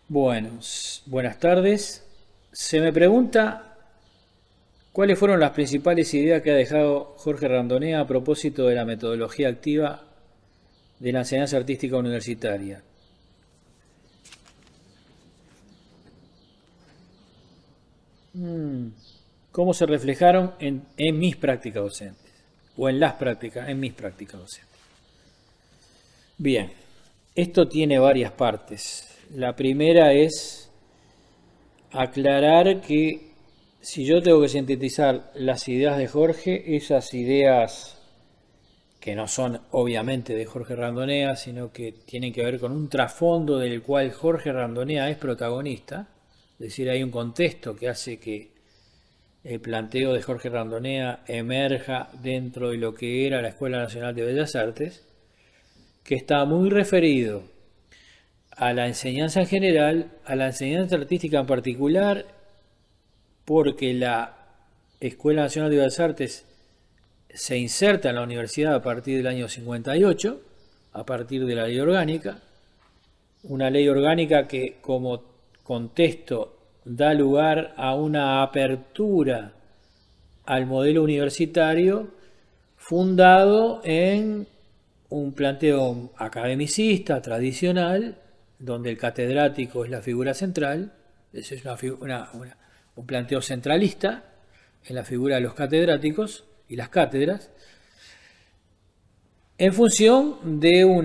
Bueno, buenas tardes. Se me pregunta cuáles fueron las principales ideas que ha dejado Jorge Randonea a propósito de la metodología activa de la enseñanza artística universitaria. ¿Cómo se reflejaron en mis prácticas docentes? O en mis prácticas docentes. Bien, esto tiene varias partes. La primera es aclarar que si yo tengo que sintetizar las ideas de Jorge, esas ideas que no son obviamente de Jorge Randonea, sino que tienen que ver con un trasfondo del cual Jorge Randonea es protagonista, es decir, hay un contexto que hace que el planteo de Jorge Randonea emerja dentro de lo que era la Escuela Nacional de Bellas Artes, que está muy referido a la enseñanza en general, a la enseñanza artística en particular, porque la Escuela Nacional de Bellas Artes se inserta en la universidad a partir del año 58, a partir de la ley orgánica, una ley orgánica que como contexto da lugar a una apertura al modelo universitario fundado en un planteo academicista, tradicional, donde el catedrático es la figura central, ese es un planteo centralista en la figura de los catedráticos y las cátedras, en función de un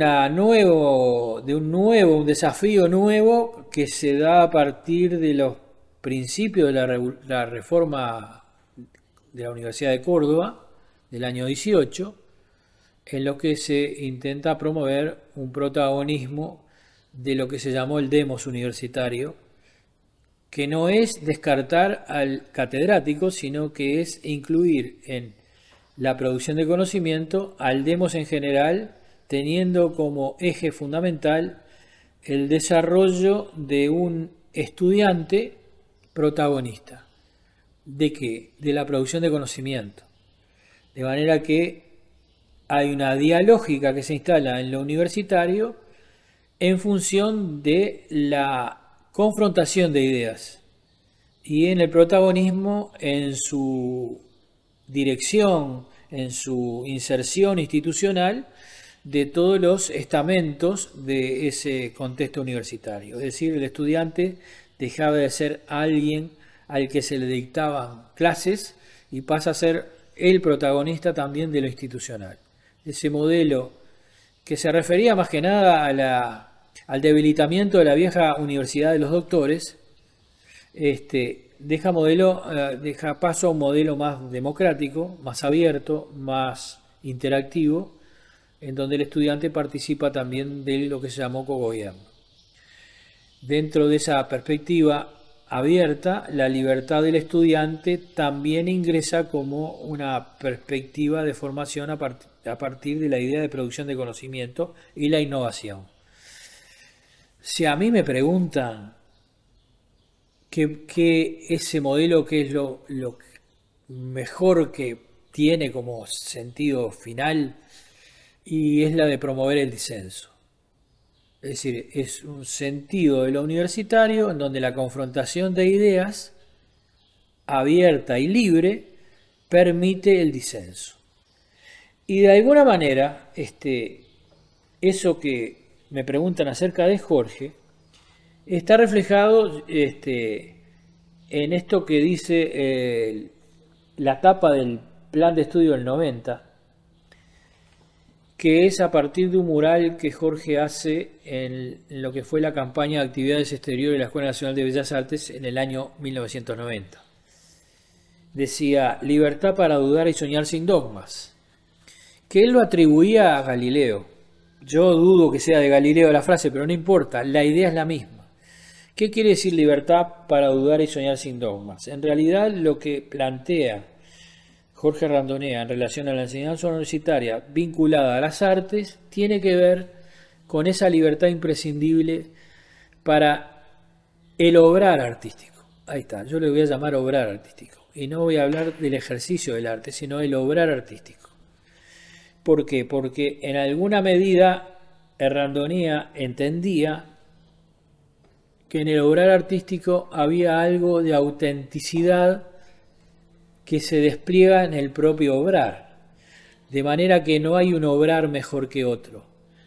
desafío nuevo que se da a partir de los principios de la reforma de la Universidad de Córdoba del año 18, en lo que se intenta promover un protagonismo de lo que se llamó el demos universitario, que no es descartar al catedrático, sino que es incluir en la producción de conocimiento al demos en general, teniendo como eje fundamental el desarrollo de un estudiante protagonista. ¿De qué? De la producción de conocimiento. De manera que hay una dialógica que se instala en lo universitario en función de la confrontación de ideas y en el protagonismo en su dirección, en su inserción institucional de todos los estamentos de ese contexto universitario. Es decir, el estudiante dejaba de ser alguien al que se le dictaban clases y pasa a ser el protagonista también de lo institucional. Ese modelo que se refería más que nada al debilitamiento de la vieja universidad de los doctores, deja paso a un modelo más democrático, más abierto, más interactivo, en donde el estudiante participa también de lo que se llamó cogobierno. Dentro de esa perspectiva abierta, la libertad del estudiante también ingresa como una perspectiva de formación a partir de la idea de producción de conocimiento y la innovación. Si a mí me preguntan que ese modelo que es lo mejor que tiene como sentido final, y es la de promover el disenso. Es decir, es un sentido de lo universitario en donde la confrontación de ideas abierta y libre permite el disenso. Y de alguna manera, eso que me preguntan acerca de Jorge, está reflejado en esto que dice la tapa del plan de estudio del 90, que es a partir de un mural que Jorge hace en lo que fue la campaña de actividades exteriores de la Escuela Nacional de Bellas Artes en el año 1990. Decía, libertad para dudar y soñar sin dogmas, que él lo atribuía a Galileo. Yo dudo que sea de Galileo la frase, pero no importa, la idea es la misma. ¿Qué quiere decir libertad para dudar y soñar sin dogmas? En realidad lo que plantea Jorge Randonea en relación a la enseñanza universitaria vinculada a las artes tiene que ver con esa libertad imprescindible para el obrar artístico. Ahí está, yo le voy a llamar obrar artístico. Y no voy a hablar del ejercicio del arte, sino del obrar artístico. ¿Por qué? Porque en alguna medida Randonea entendía que en el obrar artístico había algo de autenticidad que se despliega en el propio obrar, de manera que no hay un obrar mejor que otro.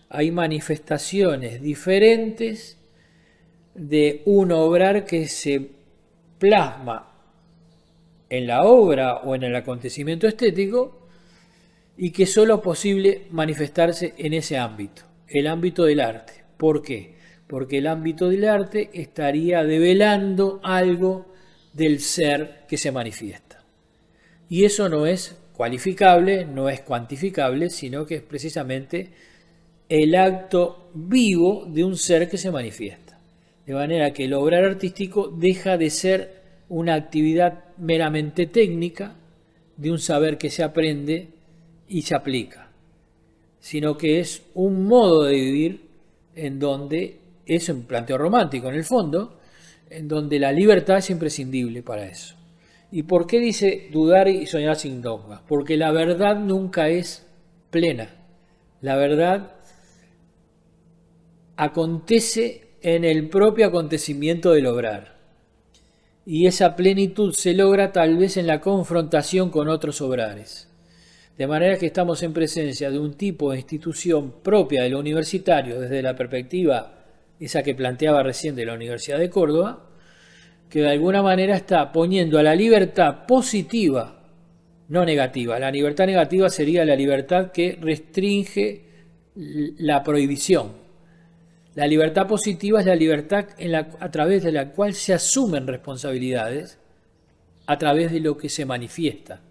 Hay manifestaciones diferentes de un obrar que se plasma en la obra o en el acontecimiento estético y que solo es posible manifestarse en ese ámbito, el ámbito del arte. ¿Por qué? Porque el ámbito del arte estaría develando algo del ser que se manifiesta. Y eso no es cualificable, no es cuantificable, sino que es precisamente el acto vivo de un ser que se manifiesta. De manera que el obrar artístico deja de ser una actividad meramente técnica, de un saber que se aprende y se aplica, sino que es un modo de vivir en donde es un planteo romántico en el fondo, en donde la libertad es imprescindible para eso. ¿Y por qué dice dudar y soñar sin dogmas? Porque la verdad nunca es plena. La verdad acontece en el propio acontecimiento del obrar. Y esa plenitud se logra tal vez en la confrontación con otros obrares. De manera que estamos en presencia de un tipo de institución propia de lo universitario desde la perspectiva esa que planteaba recién de la Universidad de Córdoba, que de alguna manera está poniendo a la libertad positiva, no negativa. La libertad negativa sería la libertad que restringe la prohibición. La libertad positiva es la libertad a través de la cual se asumen responsabilidades a través de lo que se manifiesta.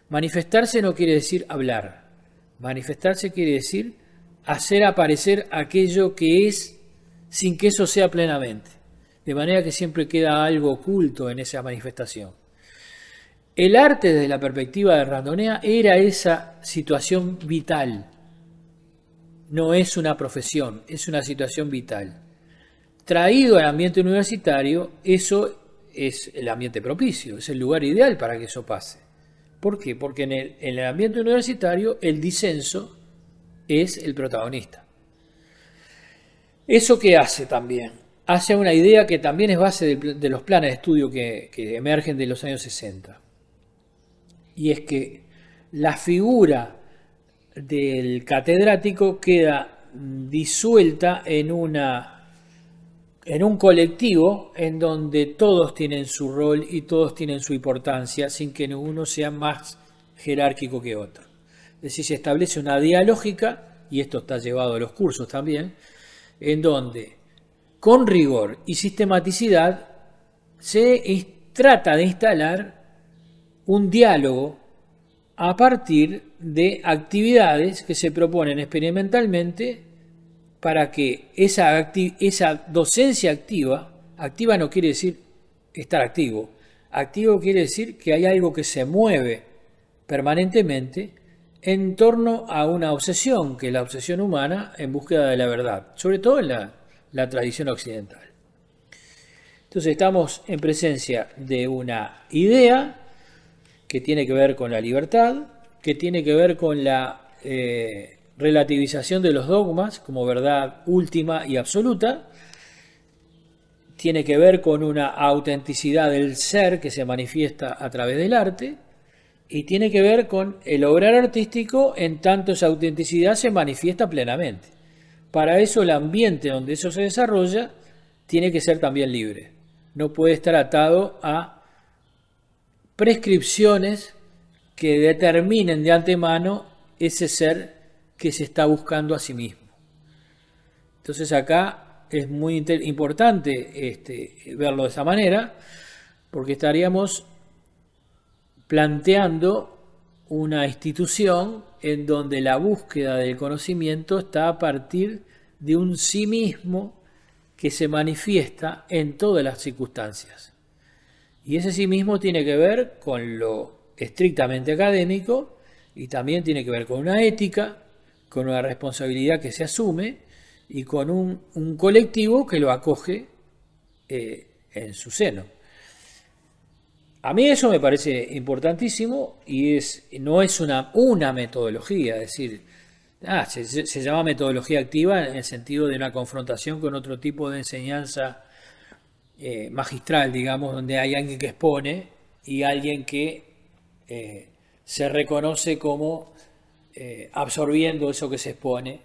Manifestarse no quiere decir hablar. Manifestarse quiere decir hacer aparecer aquello que es sin que eso sea plenamente. De manera que siempre queda algo oculto en esa manifestación. El arte desde la perspectiva de Randonea era esa situación vital. No es una profesión, es una situación vital. Traído al ambiente universitario, eso es el ambiente propicio, es el lugar ideal para que eso pase. ¿Por qué? Porque en el ambiente universitario el disenso es el protagonista. ¿Eso qué hace también? Hace una idea que también es base de los planes de estudio que emergen de los años 60. Y es que la figura del catedrático queda disuelta en un colectivo en donde todos tienen su rol y todos tienen su importancia sin que ninguno sea más jerárquico que otro. Es decir, se establece una dialógica, y esto está llevado a los cursos también, en donde con rigor y sistematicidad se trata de instalar un diálogo a partir de actividades que se proponen experimentalmente para que esa docencia activa no quiere decir estar activo, activo quiere decir que hay algo que se mueve permanentemente en torno a una obsesión, que es la obsesión humana en búsqueda de la verdad, sobre todo en la tradición occidental. Entonces estamos en presencia de una idea que tiene que ver con la libertad, que tiene que ver con la relativización de los dogmas como verdad última y absoluta, tiene que ver con una autenticidad del ser que se manifiesta a través del arte, y tiene que ver con el obrar artístico en tanto esa autenticidad se manifiesta plenamente. Para eso el ambiente donde eso se desarrolla tiene que ser también libre. No puede estar atado a prescripciones que determinen de antemano ese ser que se está buscando a sí mismo. Entonces acá es muy importante verlo de esa manera, porque estaríamos planteando una institución en donde la búsqueda del conocimiento está a partir de un sí mismo que se manifiesta en todas las circunstancias. Y ese sí mismo tiene que ver con lo estrictamente académico y también tiene que ver con una ética, con una responsabilidad que se asume y con un colectivo que lo acoge en su seno. A mí eso me parece importantísimo y no es una metodología, es decir, se llama metodología activa en el sentido de una confrontación con otro tipo de enseñanza magistral, digamos, donde hay alguien que expone y alguien que se reconoce como absorbiendo eso que se expone.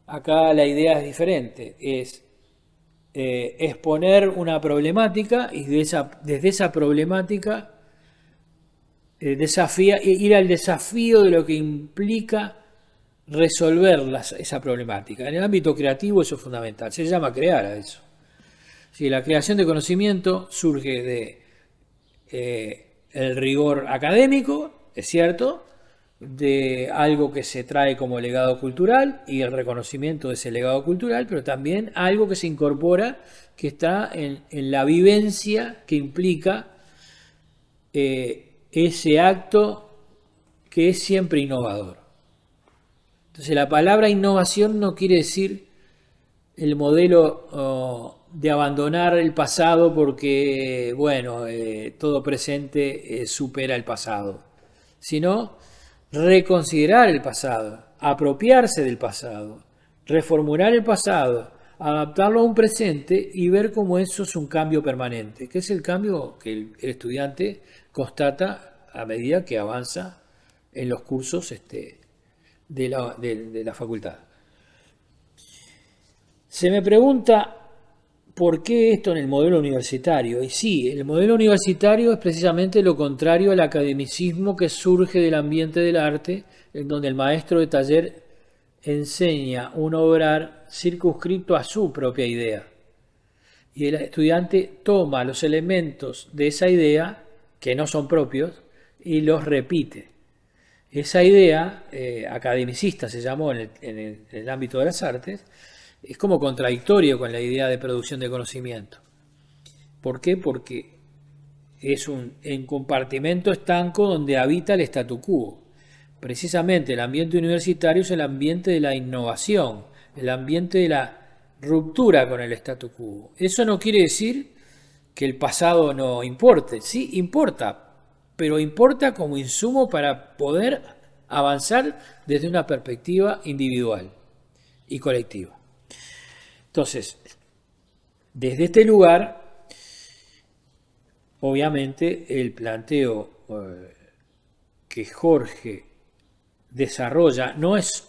Acá la idea es diferente, es exponer una problemática y desde esa problemática ir al desafío de lo que implica resolver esa problemática. En el ámbito creativo eso es fundamental, se llama crear a eso. Si la creación de conocimiento surge de el rigor académico, es cierto, de algo que se trae como legado cultural y el reconocimiento de ese legado cultural, pero también algo que se incorpora, que está en la vivencia que implica ese acto que es siempre innovador. Entonces la palabra innovación no quiere decir el modelo de abandonar el pasado porque, bueno, todo presente supera el pasado, sino reconsiderar el pasado, apropiarse del pasado, reformular el pasado, adaptarlo a un presente y ver cómo eso es un cambio permanente, que es el cambio que el estudiante constata a medida que avanza en los cursos de la facultad. Se me pregunta por qué esto en el modelo universitario. Y sí, el modelo universitario es precisamente lo contrario al academicismo que surge del ambiente del arte, en donde el maestro de taller enseña un obrar circunscrito a su propia idea. Y el estudiante toma los elementos de esa idea, que no son propios, y los repite. Esa idea, academicista se llamó en el ámbito de las artes, es como contradictorio con la idea de producción de conocimiento. ¿Por qué? Porque es un compartimento estanco donde habita el statu quo. Precisamente el ambiente universitario es el ambiente de la innovación, el ambiente de la ruptura con el statu quo. Eso no quiere decir que el pasado no importe, sí importa, pero importa como insumo para poder avanzar desde una perspectiva individual y colectiva. Entonces, desde este lugar, obviamente el planteo que Jorge desarrolla no es,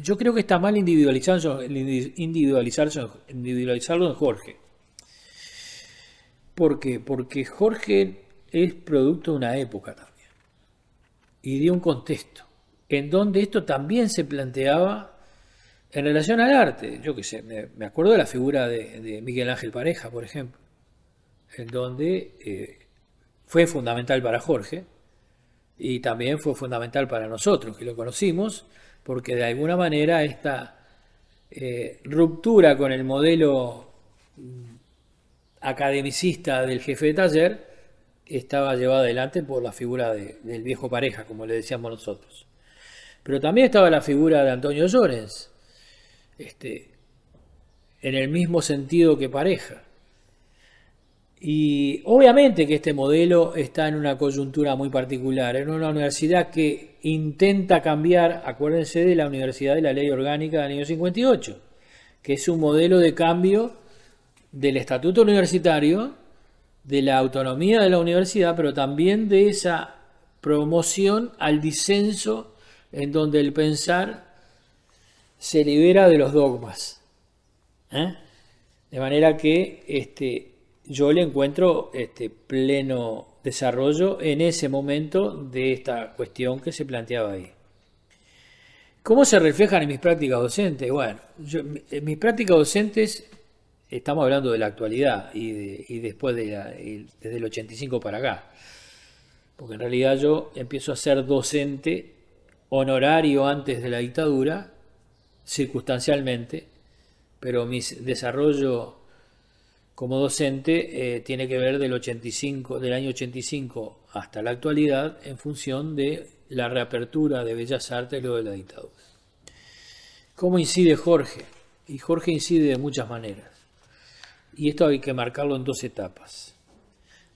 yo creo que está mal individualizarlo en Jorge. ¿Por qué? Porque Jorge es producto de una época también y de un contexto en donde esto también se planteaba en relación al arte. Yo qué sé, me acuerdo de la figura de Miguel Ángel Pareja, por ejemplo, en donde fue fundamental para Jorge y también fue fundamental para nosotros que lo conocimos, porque de alguna manera esta ruptura con el modelo academicista del jefe de taller estaba llevada adelante por la figura del viejo Pareja, como le decíamos nosotros. Pero también estaba la figura de Antonio Llorens, en el mismo sentido que Pareja. Y obviamente que este modelo está en una coyuntura muy particular, en una universidad que intenta cambiar, acuérdense de la Universidad de la Ley Orgánica del año 58, que es un modelo de cambio del estatuto universitario, de la autonomía de la universidad, pero también de esa promoción al disenso en donde el pensar se libera de los dogmas. De manera que yo le encuentro pleno desarrollo en ese momento de esta cuestión que se planteaba ahí. ¿Cómo se reflejan en mis prácticas docentes? Bueno, en mis prácticas docentes estamos hablando de la actualidad y después desde el 85 para acá. Porque en realidad yo empiezo a ser docente honorario antes de la dictadura, circunstancialmente, pero mi desarrollo como docente tiene que ver del año 85 hasta la actualidad en función de la reapertura de Bellas Artes luego de la dictadura. ¿Cómo incide Jorge? Y Jorge incide de muchas maneras. Y esto hay que marcarlo en dos etapas.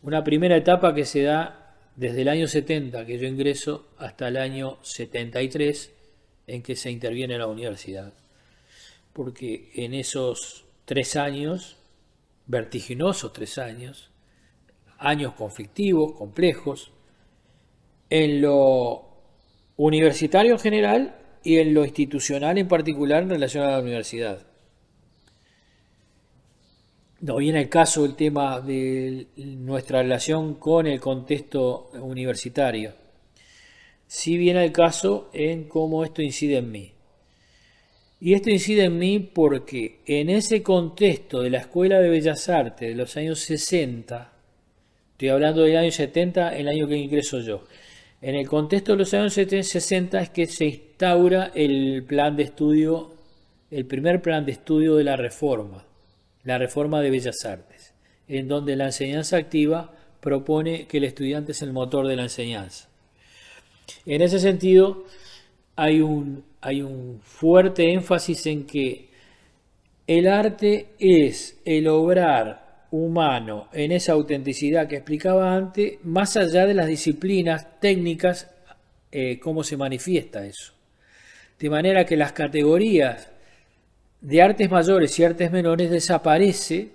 Una primera etapa que se da desde el año 70, que yo ingreso, hasta el año 73, en que se interviene en la universidad. Porque en esos 3 años vertiginosos 3 años, años conflictivos, complejos, en lo universitario en general y en lo institucional en particular en relación a la universidad. No viene el caso el tema de nuestra relación con el contexto universitario. Sí viene el caso en cómo esto incide en mí. Y esto incide en mí porque en ese contexto de la Escuela de Bellas Artes de los años 60, estoy hablando del año 70, el año que ingreso yo, en el contexto de los años 60 es que se instaura el plan de estudio, el primer plan de estudio de la reforma de Bellas Artes, en donde la enseñanza activa propone que el estudiante es el motor de la enseñanza. En ese sentido, hay un fuerte énfasis en que el arte es el obrar humano en esa autenticidad que explicaba antes, más allá de las disciplinas técnicas, cómo se manifiesta eso. De manera que las categorías de artes mayores y artes menores desaparece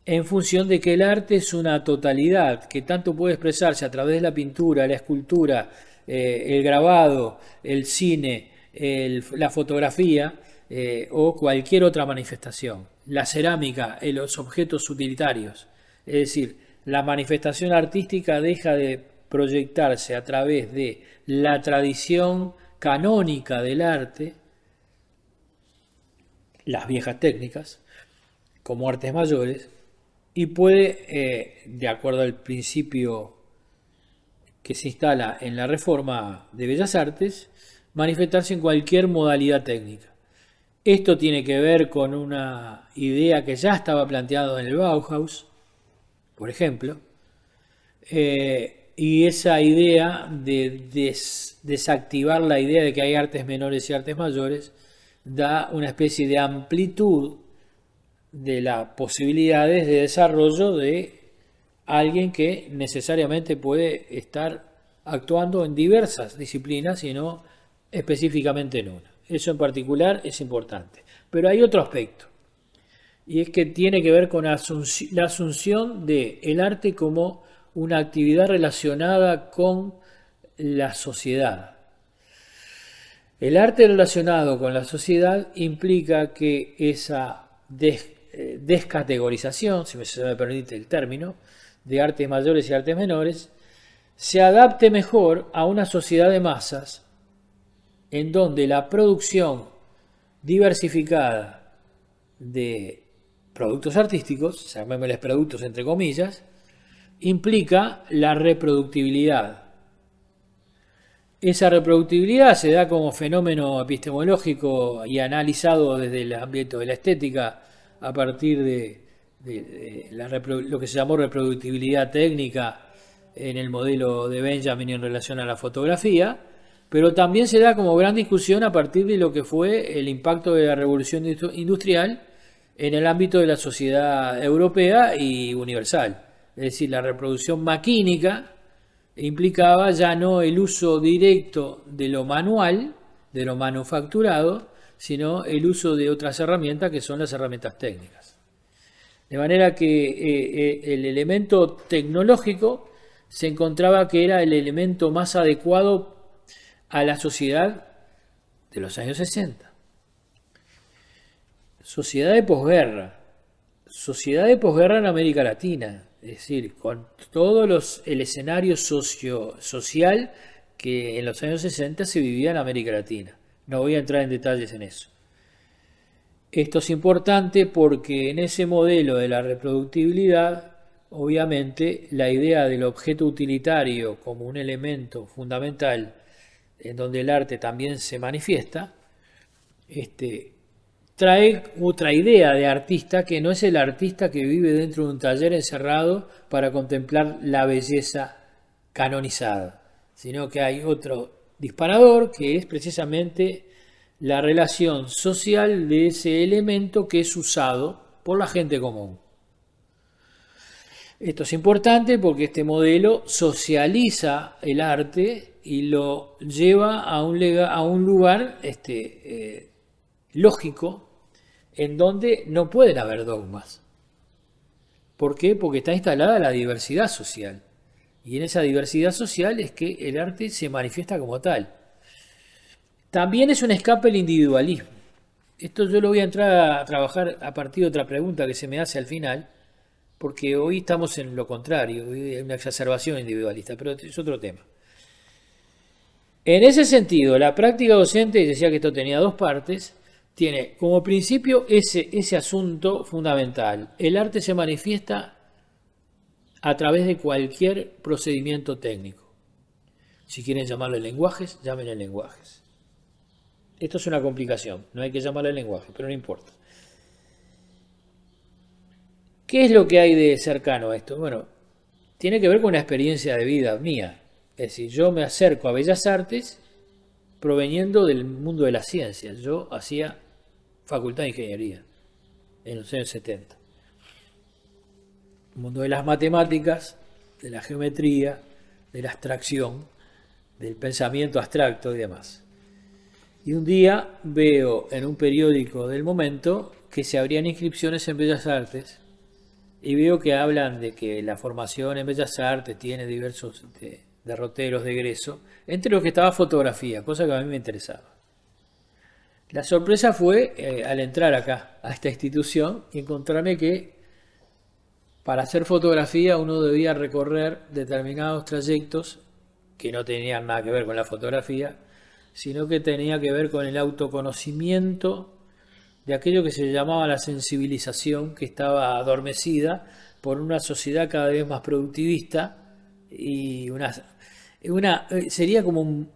en función de que el arte es una totalidad que tanto puede expresarse a través de la pintura, la escultura, el grabado, el cine, la fotografía o cualquier otra manifestación. La cerámica, los objetos utilitarios. Es decir, la manifestación artística deja de proyectarse a través de la tradición canónica del arte, las viejas técnicas, como artes mayores, y puede, de acuerdo al principio que se instala en la reforma de Bellas Artes, manifestarse en cualquier modalidad técnica. Esto tiene que ver con una idea que ya estaba planteada en el Bauhaus, por ejemplo, y esa idea de desactivar la idea de que hay artes menores y artes mayores da una especie de amplitud de las posibilidades de desarrollo de alguien que necesariamente puede estar actuando en diversas disciplinas y no específicamente en una. Eso en particular es importante. Pero hay otro aspecto, y es que tiene que ver con la asunción del arte como una actividad relacionada con la sociedad. El arte relacionado con la sociedad implica que esa descategorización, si se me permite el término, de artes mayores y artes menores, se adapte mejor a una sociedad de masas en donde la producción diversificada de productos artísticos, llamémosles productos entre comillas, implica la reproductibilidad. Esa reproductibilidad se da como fenómeno epistemológico y analizado desde el ámbito de la estética a partir de lo que se llamó reproductibilidad técnica en el modelo de Benjamin en relación a la fotografía, pero también se da como gran discusión a partir de lo que fue el impacto de la revolución industrial en el ámbito de la sociedad europea y universal. Es decir, la reproducción maquínica implicaba ya no el uso directo de lo manual, de lo manufacturado, sino el uso de otras herramientas que son las herramientas técnicas. De manera que el elemento tecnológico se encontraba que era el elemento más adecuado a la sociedad de los años 60. Sociedad de posguerra en América Latina, es decir, con todo el escenario social que en los años 60 se vivía en América Latina. No voy a entrar en detalles en eso. Esto es importante porque en ese modelo de la reproductibilidad, obviamente, la idea del objeto utilitario como un elemento fundamental en donde el arte también se manifiesta, trae otra idea de artista que no es el artista que vive dentro de un taller encerrado para contemplar la belleza canonizada, sino que hay otro disparador que es precisamente la relación social de ese elemento que es usado por la gente común. Esto es importante porque este modelo socializa el arte y lo lleva a un lugar lógico en donde no pueden haber dogmas. ¿Por qué? Porque está instalada la diversidad social. Y en esa diversidad social es que el arte se manifiesta como tal. También es un escape al individualismo. Esto yo lo voy a entrar a trabajar a partir de otra pregunta que se me hace al final, porque hoy estamos en lo contrario, hoy hay una exacerbación individualista, pero es otro tema. En ese sentido, la práctica docente, decía que esto tenía dos partes, tiene como principio ese asunto fundamental. El arte se manifiesta a través de cualquier procedimiento técnico. Si quieren llamarle lenguajes, llámenle lenguajes. Esto es una complicación, no hay que llamarle lenguaje, pero no importa. ¿Qué es lo que hay de cercano a esto? Bueno, tiene que ver con una experiencia de vida mía. Es decir, yo me acerco a Bellas Artes proveniendo del mundo de las ciencias. Yo hacía facultad de ingeniería en los años 70. El mundo de las matemáticas, de la geometría, de la abstracción, del pensamiento abstracto y demás. Y un día veo en un periódico del momento que se abrían inscripciones en Bellas Artes y veo que hablan de que la formación en Bellas Artes tiene diversos derroteros de egreso, entre los que estaba fotografía, cosa que a mí me interesaba. La sorpresa fue al entrar acá, a esta institución, y encontrarme que para hacer fotografía uno debía recorrer determinados trayectos que no tenían nada que ver con la fotografía, sino que tenía que ver con el autoconocimiento de aquello que se llamaba la sensibilización, que estaba adormecida por una sociedad cada vez más productivista y sería como un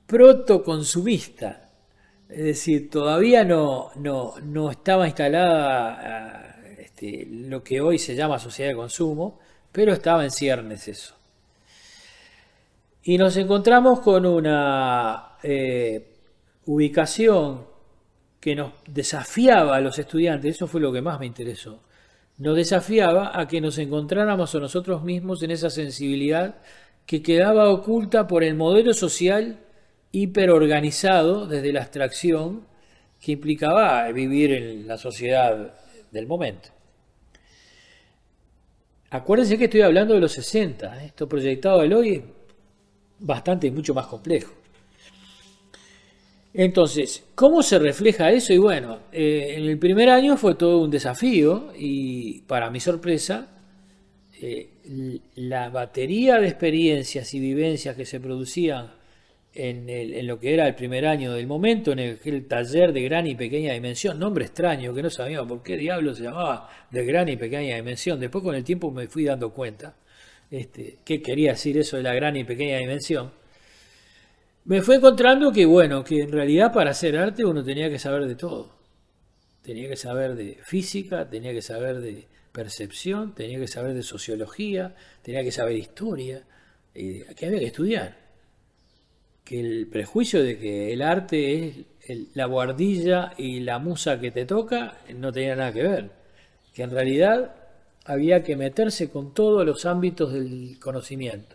protoconsumista. Es decir, todavía no estaba instalada lo que hoy se llama sociedad de consumo, pero estaba en ciernes eso. Y nos encontramos con una ubicación que nos desafiaba a los estudiantes, eso fue lo que más me interesó, nos desafiaba a que nos encontráramos a nosotros mismos en esa sensibilidad que quedaba oculta por el modelo social hiperorganizado desde la abstracción que implicaba vivir en la sociedad del momento. Acuérdense que estoy hablando de los 60, esto proyectado al hoy es bastante, mucho más complejo. Entonces, ¿cómo se refleja eso? Y bueno, en el primer año fue todo un desafío y para mi sorpresa, la batería de experiencias y vivencias que se producían en lo que era el primer año del momento, en el taller de gran y pequeña dimensión, nombre extraño que no sabíamos por qué diablos se llamaba de gran y pequeña dimensión. Después con el tiempo me fui dando cuenta qué quería decir eso de la gran y pequeña dimensión. Me fui encontrando que bueno, que en realidad para hacer arte uno tenía que saber de todo. Tenía que saber de física, tenía que saber de percepción, tenía que saber de sociología, tenía que saber de historia, que había que estudiar. Que el prejuicio de que el arte es la buhardilla y la musa que te toca no tenía nada que ver. Que en realidad había que meterse con todos los ámbitos del conocimiento.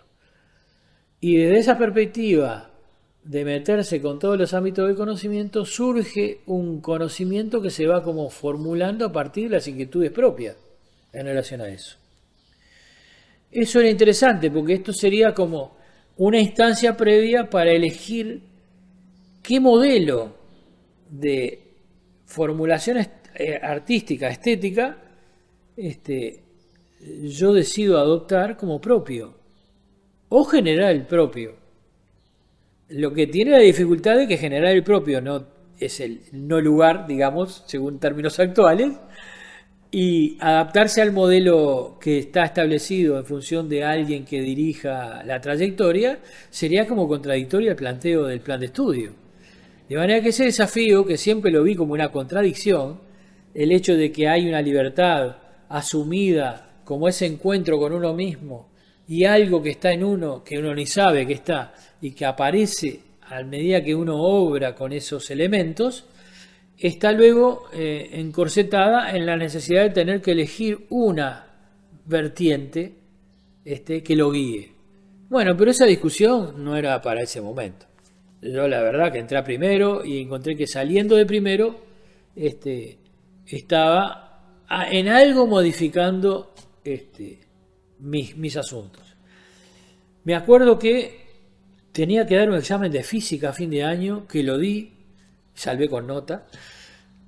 Y desde esa perspectiva de meterse con todos los ámbitos del conocimiento surge un conocimiento que se va como formulando a partir de las inquietudes propias en relación a eso. Eso era interesante porque esto sería como una instancia previa para elegir qué modelo de formulación artística, estética, yo decido adoptar como propio o generar el propio. Lo que tiene la dificultad de que generar el propio no es el no lugar, digamos, según términos actuales, y adaptarse al modelo que está establecido en función de alguien que dirija la trayectoria sería como contradictorio al planteo del plan de estudio. De manera que ese desafío, que siempre lo vi como una contradicción, el hecho de que hay una libertad asumida como ese encuentro con uno mismo y algo que está en uno que uno ni sabe que está y que aparece a medida que uno obra con esos elementos, está luego encorsetada en la necesidad de tener que elegir una vertiente que lo guíe. Bueno, pero esa discusión no era para ese momento. Yo la verdad que entré a primero y encontré que saliendo de primero estaba en algo modificando mis asuntos. Me acuerdo que tenía que dar un examen de física a fin de año, que lo di, salvé con nota,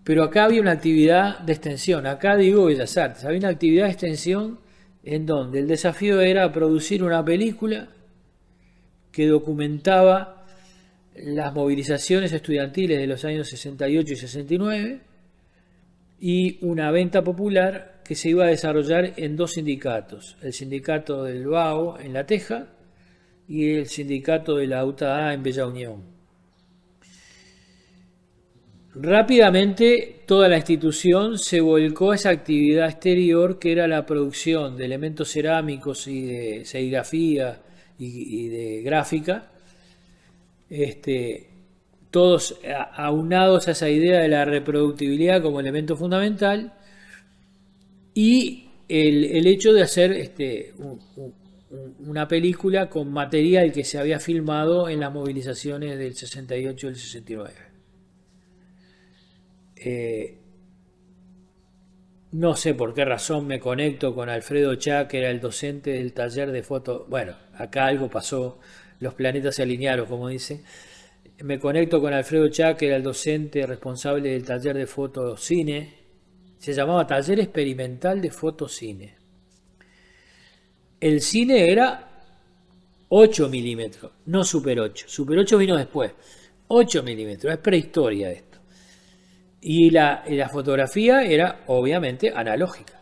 pero acá había una actividad de extensión, acá digo Bellas Artes, había una actividad de extensión en donde el desafío era producir una película que documentaba las movilizaciones estudiantiles de los años 68 y 69 y una venta popular que se iba a desarrollar en dos sindicatos, el sindicato del Vago en La Teja y el sindicato de la UTA en Bella Unión. Rápidamente toda la institución se volcó a esa actividad exterior que era la producción de elementos cerámicos y de serigrafía y de gráfica, todos aunados a esa idea de la reproductibilidad como elemento fundamental y el hecho de hacer una película con material que se había filmado en las movilizaciones del 68 y el 69. No sé por qué razón me conecto con Alfredo Chá, que era el docente del taller de foto. Bueno, acá algo pasó, los planetas se alinearon, como dice. Me conecto con Alfredo Chá, que era el docente responsable del taller de fotocine. Se llamaba Taller Experimental de Fotocine. El cine era 8 milímetros, no Super 8. Super 8 vino después. 8 milímetros, es prehistoria esto. Y la fotografía era obviamente analógica.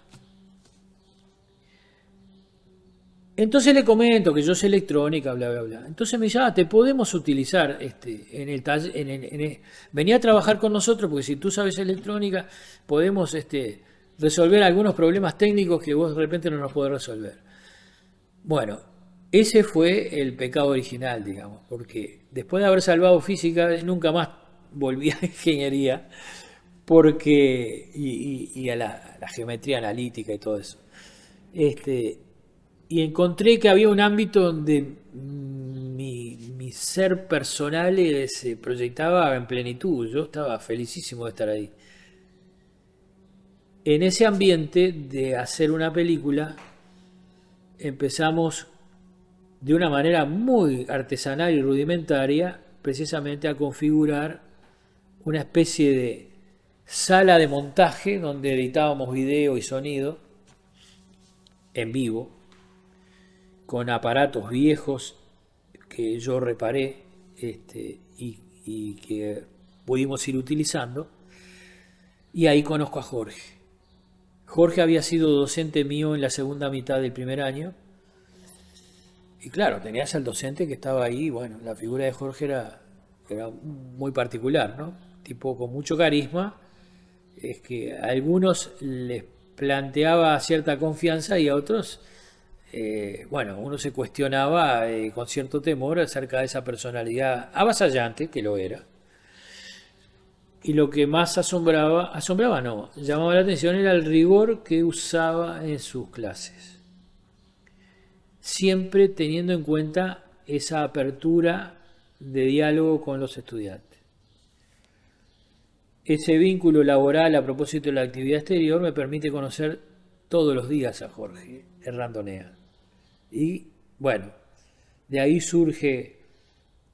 Entonces le comento que yo sé electrónica, bla, bla, bla. Entonces me dice, te podemos utilizar en el taller, venía a trabajar con nosotros porque si tú sabes electrónica, podemos resolver algunos problemas técnicos que vos de repente no nos podés resolver. Bueno, ese fue el pecado original, digamos, porque después de haber salvado física, nunca más volví a ingeniería, porque y a la geometría analítica y todo eso. Y encontré que había un ámbito donde mi ser personal se proyectaba en plenitud. Yo estaba felicísimo de estar ahí. En ese ambiente de hacer una película, empezamos de una manera muy artesanal y rudimentaria, precisamente a configurar una especie de sala de montaje donde editábamos video y sonido en vivo, con aparatos viejos que yo reparé y que pudimos ir utilizando. Y ahí conozco a Jorge. Jorge había sido docente mío en la segunda mitad del primer año. Y claro, tenías al docente que estaba ahí. Bueno, la figura de Jorge era muy particular, ¿no? Tipo con mucho carisma. Es que a algunos les planteaba cierta confianza y a otros... uno se cuestionaba con cierto temor acerca de esa personalidad avasallante, que lo era. Y lo que más llamaba la atención era el rigor que usaba en sus clases. Siempre teniendo en cuenta esa apertura de diálogo con los estudiantes. Ese vínculo laboral a propósito de la actividad exterior me permite conocer todos los días a Jorge Errandonea. Y bueno, de ahí surge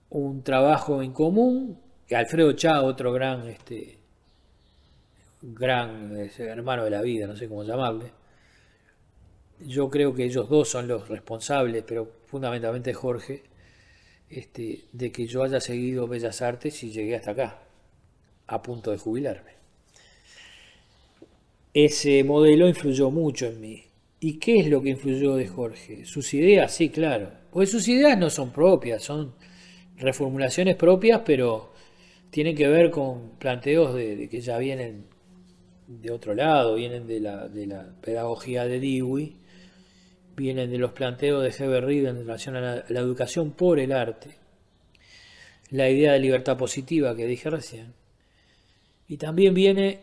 un trabajo en común, que Alfredo Chá, otro gran hermano de la vida, no sé cómo llamarle. Yo creo que ellos dos son los responsables, pero fundamentalmente Jorge, de que yo haya seguido Bellas Artes y llegué hasta acá, a punto de jubilarme. Ese modelo influyó mucho en mí. ¿Y qué es lo que influyó de Jorge? Sus ideas, sí, claro. Pues sus ideas no son propias, son reformulaciones propias, pero tienen que ver con planteos de que ya vienen de otro lado, vienen de la pedagogía de Dewey, vienen de los planteos de Heber Reed en relación a la educación por el arte, la idea de libertad positiva que dije recién, y también viene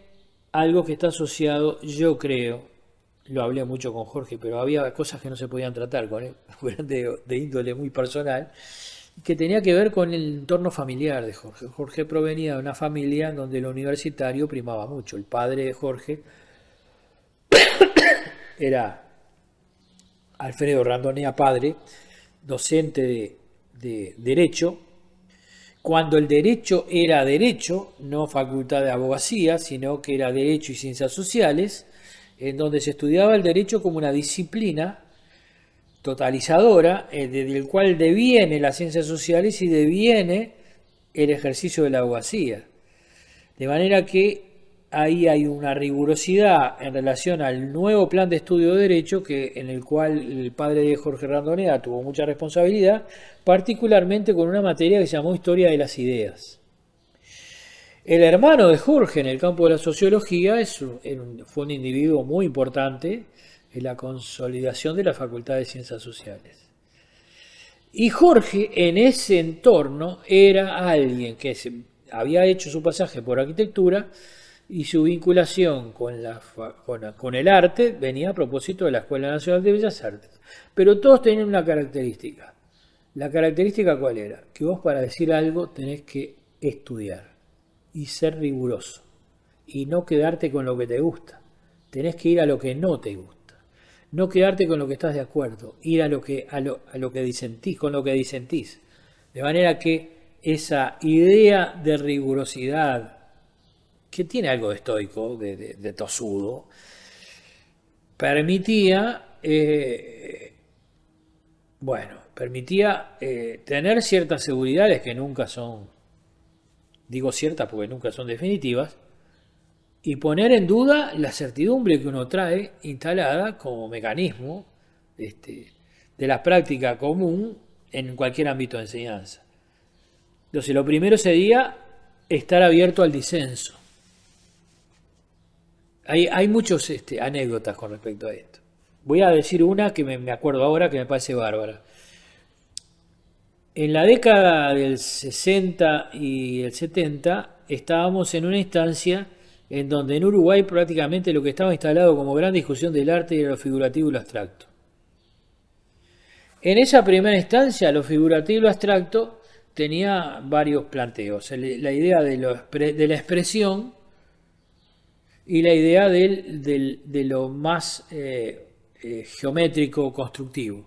algo que está asociado, yo creo, lo hablé mucho con Jorge, pero había cosas que no se podían tratar con él, eran de índole muy personal, que tenía que ver con el entorno familiar de Jorge. Jorge provenía de una familia donde lo universitario primaba mucho. El padre de Jorge era Alfredo Randonea padre, docente de Derecho, cuando el derecho era derecho, no facultad de abogacía, sino que era derecho y ciencias sociales, en donde se estudiaba el derecho como una disciplina totalizadora, del cual deviene las ciencias sociales y deviene el ejercicio de la abogacía. De manera que ahí hay una rigurosidad en relación al nuevo plan de estudio de Derecho, en el cual el padre de Jorge Randonea tuvo mucha responsabilidad, particularmente con una materia que se llamó Historia de las Ideas. El hermano de Jorge en el campo de la sociología fue un individuo muy importante en la consolidación de la Facultad de Ciencias Sociales. Y Jorge en ese entorno era alguien que había hecho su pasaje por arquitectura y su vinculación con el arte venía a propósito de la Escuela Nacional de Bellas Artes. Pero todos tenían una característica. ¿La característica cuál era? Que vos para decir algo tenés que estudiar y ser riguroso y no quedarte con lo que te gusta. Tenés que ir a lo que no te gusta. No quedarte con lo que estás de acuerdo, ir a lo que disentís, con lo que disentís. De manera que esa idea de rigurosidad, que tiene algo de estoico, de tosudo, permitía tener ciertas seguridades que nunca son, digo ciertas porque nunca son definitivas, y poner en duda la certidumbre que uno trae instalada como mecanismo de la práctica común en cualquier ámbito de enseñanza. Entonces, lo primero sería estar abierto al disenso. Hay muchas anécdotas con respecto a esto. Voy a decir una que me acuerdo ahora que me parece bárbara. En la década del 60 y el 70 estábamos en una instancia en donde en Uruguay prácticamente lo que estaba instalado como gran discusión del arte era lo figurativo y lo abstracto. En esa primera instancia, lo figurativo y lo abstracto tenía varios planteos. La idea de la expresión y la idea de lo más geométrico constructivo.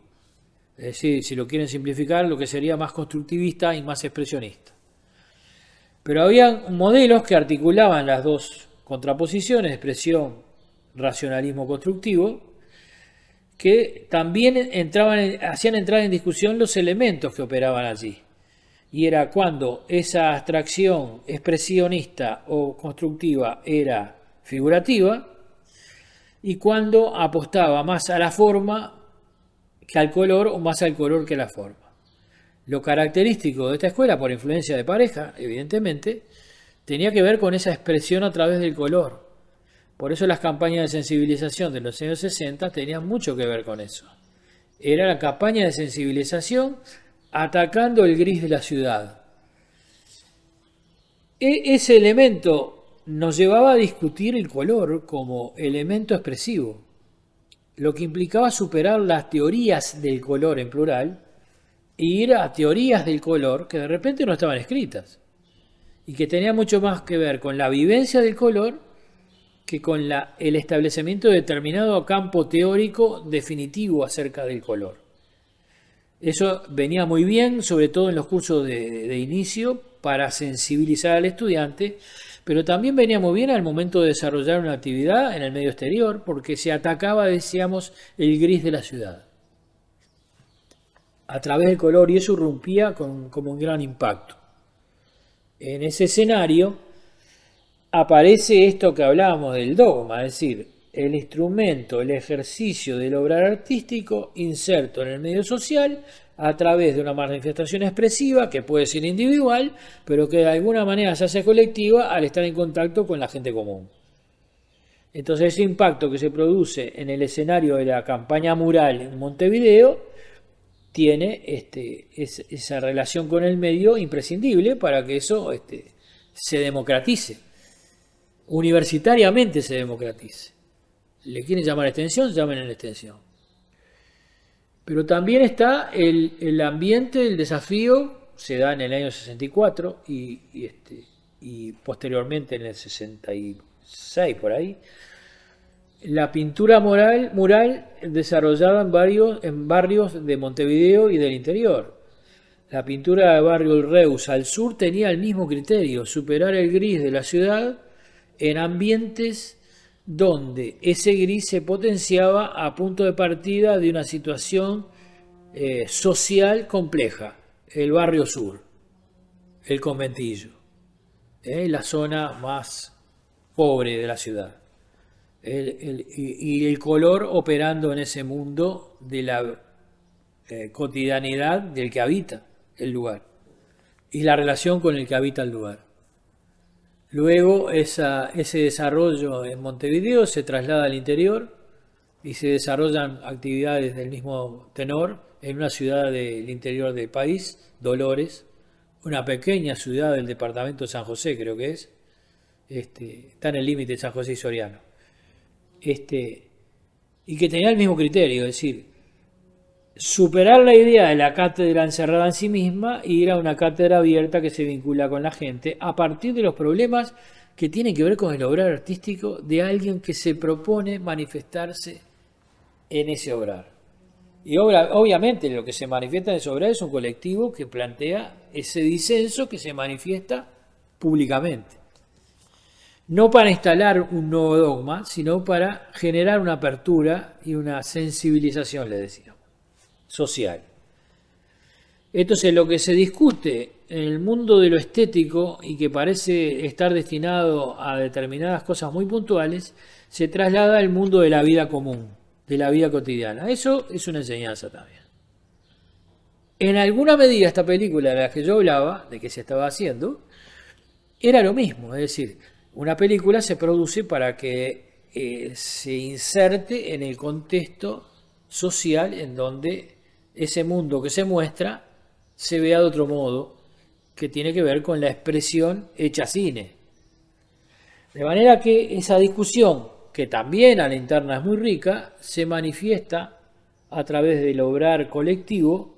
Es decir, si lo quieren simplificar, lo que sería más constructivista y más expresionista. Pero había modelos que articulaban las dos contraposiciones, expresión, racionalismo constructivo, que también hacían entrar en discusión los elementos que operaban allí. Y era cuando esa abstracción expresionista o constructiva era figurativa y cuando apostaba más a la forma que al color o más al color que a la forma. Lo característico de esta escuela, por influencia de Pareja, evidentemente, tenía que ver con esa expresión a través del color. Por eso las campañas de sensibilización de los años 60 tenían mucho que ver con eso. Era la campaña de sensibilización atacando el gris de la ciudad. Ese elemento nos llevaba a discutir el color como elemento expresivo, lo que implicaba superar las teorías del color en plural e ir a teorías del color que de repente no estaban escritas y que tenían mucho más que ver con la vivencia del color que con el establecimiento de determinado campo teórico definitivo acerca del color. Eso venía muy bien, sobre todo en los cursos de inicio, para sensibilizar al estudiante, pero también venía muy bien al momento de desarrollar una actividad en el medio exterior, porque se atacaba, decíamos, el gris de la ciudad a través del color, y eso irrumpía como un gran impacto. En ese escenario aparece esto que hablábamos del dogma, es decir, el instrumento, el ejercicio del obrar artístico inserto en el medio social a través de una manifestación expresiva que puede ser individual, pero que de alguna manera se hace colectiva al estar en contacto con la gente común. Entonces ese impacto que se produce en el escenario de la campaña mural en Montevideo tiene esa relación con el medio imprescindible para que eso se democratice, universitariamente se democratice. ¿Le quieren llamar extensión? Llamen en extensión. Pero también está el ambiente, el desafío, se da en el año 64 y posteriormente en el 66 por ahí, La pintura mural desarrollada en barrios de Montevideo y del interior. La pintura del barrio El Reus al sur tenía el mismo criterio, superar el gris de la ciudad en ambientes donde ese gris se potenciaba a punto de partida de una situación social compleja. El barrio sur, el conventillo, la zona más pobre de la ciudad. Y el color operando en ese mundo de la cotidianidad del que habita el lugar y la relación con el que habita el lugar. Luego ese desarrollo en Montevideo se traslada al interior y se desarrollan actividades del mismo tenor en una ciudad del interior del país, Dolores, una pequeña ciudad del departamento de San José, creo que es, está en el límite de San José y Soriano. Y que tenía el mismo criterio, es decir, superar la idea de la cátedra encerrada en sí misma e ir a una cátedra abierta que se vincula con la gente a partir de los problemas que tienen que ver con el obrar artístico de alguien que se propone manifestarse en ese obrar. Y obviamente lo que se manifiesta en ese obrar es un colectivo que plantea ese disenso que se manifiesta públicamente. No para instalar un nuevo dogma, sino para generar una apertura y una sensibilización, le decíamos, social. Entonces, lo que se discute en el mundo de lo estético y que parece estar destinado a determinadas cosas muy puntuales, se traslada al mundo de la vida común, de la vida cotidiana. Eso es una enseñanza también. En alguna medida, esta película de la que yo hablaba, de que se estaba haciendo, era lo mismo, es decir, una película se produce para que se inserte en el contexto social en donde ese mundo que se muestra se vea de otro modo, que tiene que ver con la expresión hecha cine. De manera que esa discusión, que también a la interna es muy rica, se manifiesta a través del obrar colectivo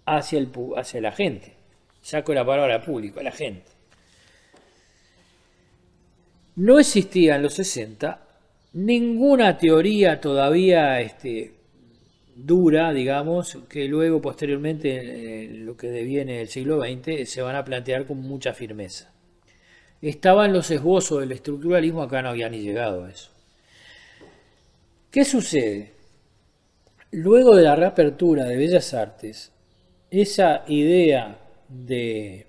hacia la gente. Saco la palabra público, a la gente. No existía en los 60 ninguna teoría todavía dura, digamos, que luego posteriormente, lo que deviene el siglo XX, se van a plantear con mucha firmeza. Estaban los esbozos del estructuralismo, acá no había ni llegado a eso. ¿Qué sucede? Luego de la reapertura de Bellas Artes, esa idea de...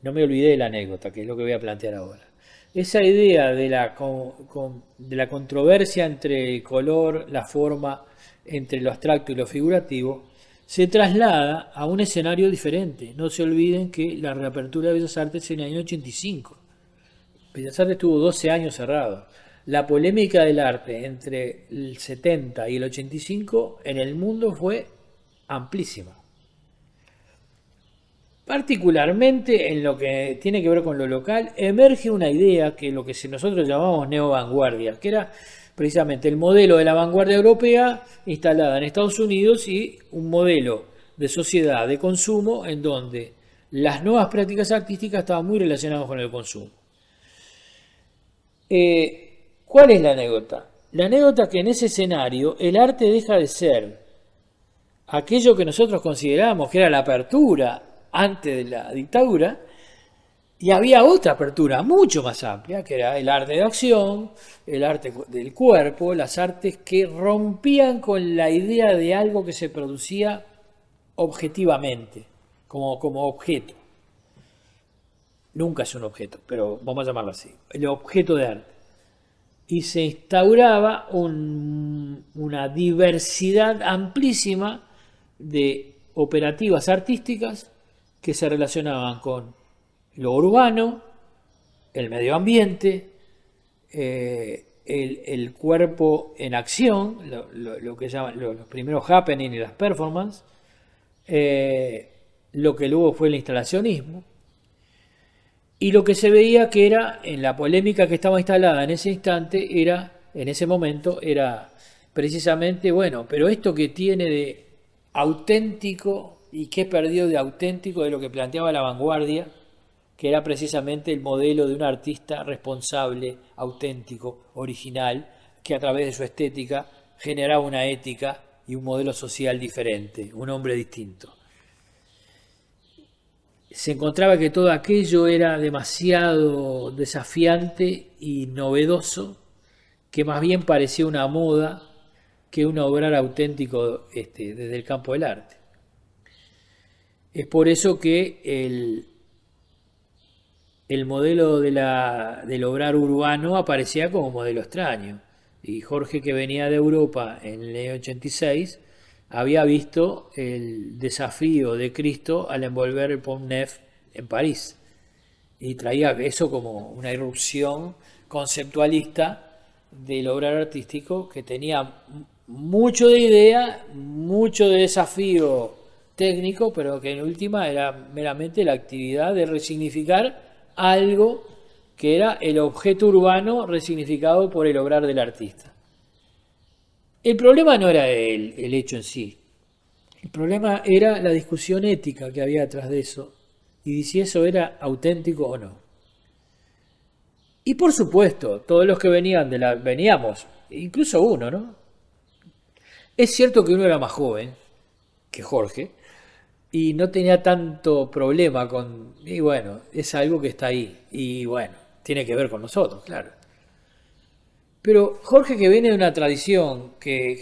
No me olvidé de la anécdota, que es lo que voy a plantear ahora. Esa idea de la controversia entre el color, la forma, entre lo abstracto y lo figurativo, se traslada a un escenario diferente. No se olviden que la reapertura de Bellas Artes en el año 85. Bellas Artes estuvo 12 años cerrado. La polémica del arte entre el 70 y el 85 en el mundo fue amplísima. Particularmente en lo que tiene que ver con lo local, emerge una idea que lo que nosotros llamamos neovanguardia, que era precisamente el modelo de la vanguardia europea instalada en Estados Unidos y un modelo de sociedad de consumo en donde las nuevas prácticas artísticas estaban muy relacionadas con el consumo. ¿Cuál es la anécdota? La anécdota es que en ese escenario el arte deja de ser aquello que nosotros consideramos que era la apertura antes de la dictadura, y había otra apertura mucho más amplia, que era el arte de acción, el arte del cuerpo, las artes que rompían con la idea de algo que se producía objetivamente, como objeto. Nunca es un objeto, pero vamos a llamarlo así, el objeto de arte. Y se instauraba una diversidad amplísima de operativas artísticas que se relacionaban con lo urbano, el medio ambiente, el cuerpo en acción, lo que llaman los primeros happening y las performances, lo que luego fue el instalacionismo, y lo que se veía que era, en la polémica que estaba instalada en ese instante, en ese momento, era precisamente, bueno, pero esto que tiene de auténtico y qué perdió de auténtico de lo que planteaba la vanguardia, que era precisamente el modelo de un artista responsable, auténtico, original, que a través de su estética generaba una ética y un modelo social diferente, un hombre distinto. Se encontraba que todo aquello era demasiado desafiante y novedoso, que más bien parecía una moda que un obrar auténtico desde el campo del arte. Es por eso que el modelo del obrar urbano aparecía como modelo extraño. Y Jorge, que venía de Europa en el año 86, había visto el desafío de Cristo al envolver el Pont Neuf en París. Y traía eso como una irrupción conceptualista del obrar artístico que tenía mucho de idea, mucho de desafío técnico, pero que en última era meramente la actividad de resignificar algo que era el objeto urbano resignificado por el obrar del artista. El problema no era el hecho en sí, el problema era la discusión ética que había detrás de eso y si eso era auténtico o no. Y por supuesto, todos los que veníamos, incluso uno, ¿no? Es cierto que uno era más joven que Jorge y no tenía tanto problema con, y bueno, es algo que está ahí y bueno, tiene que ver con nosotros, claro. Pero Jorge, que viene de una tradición que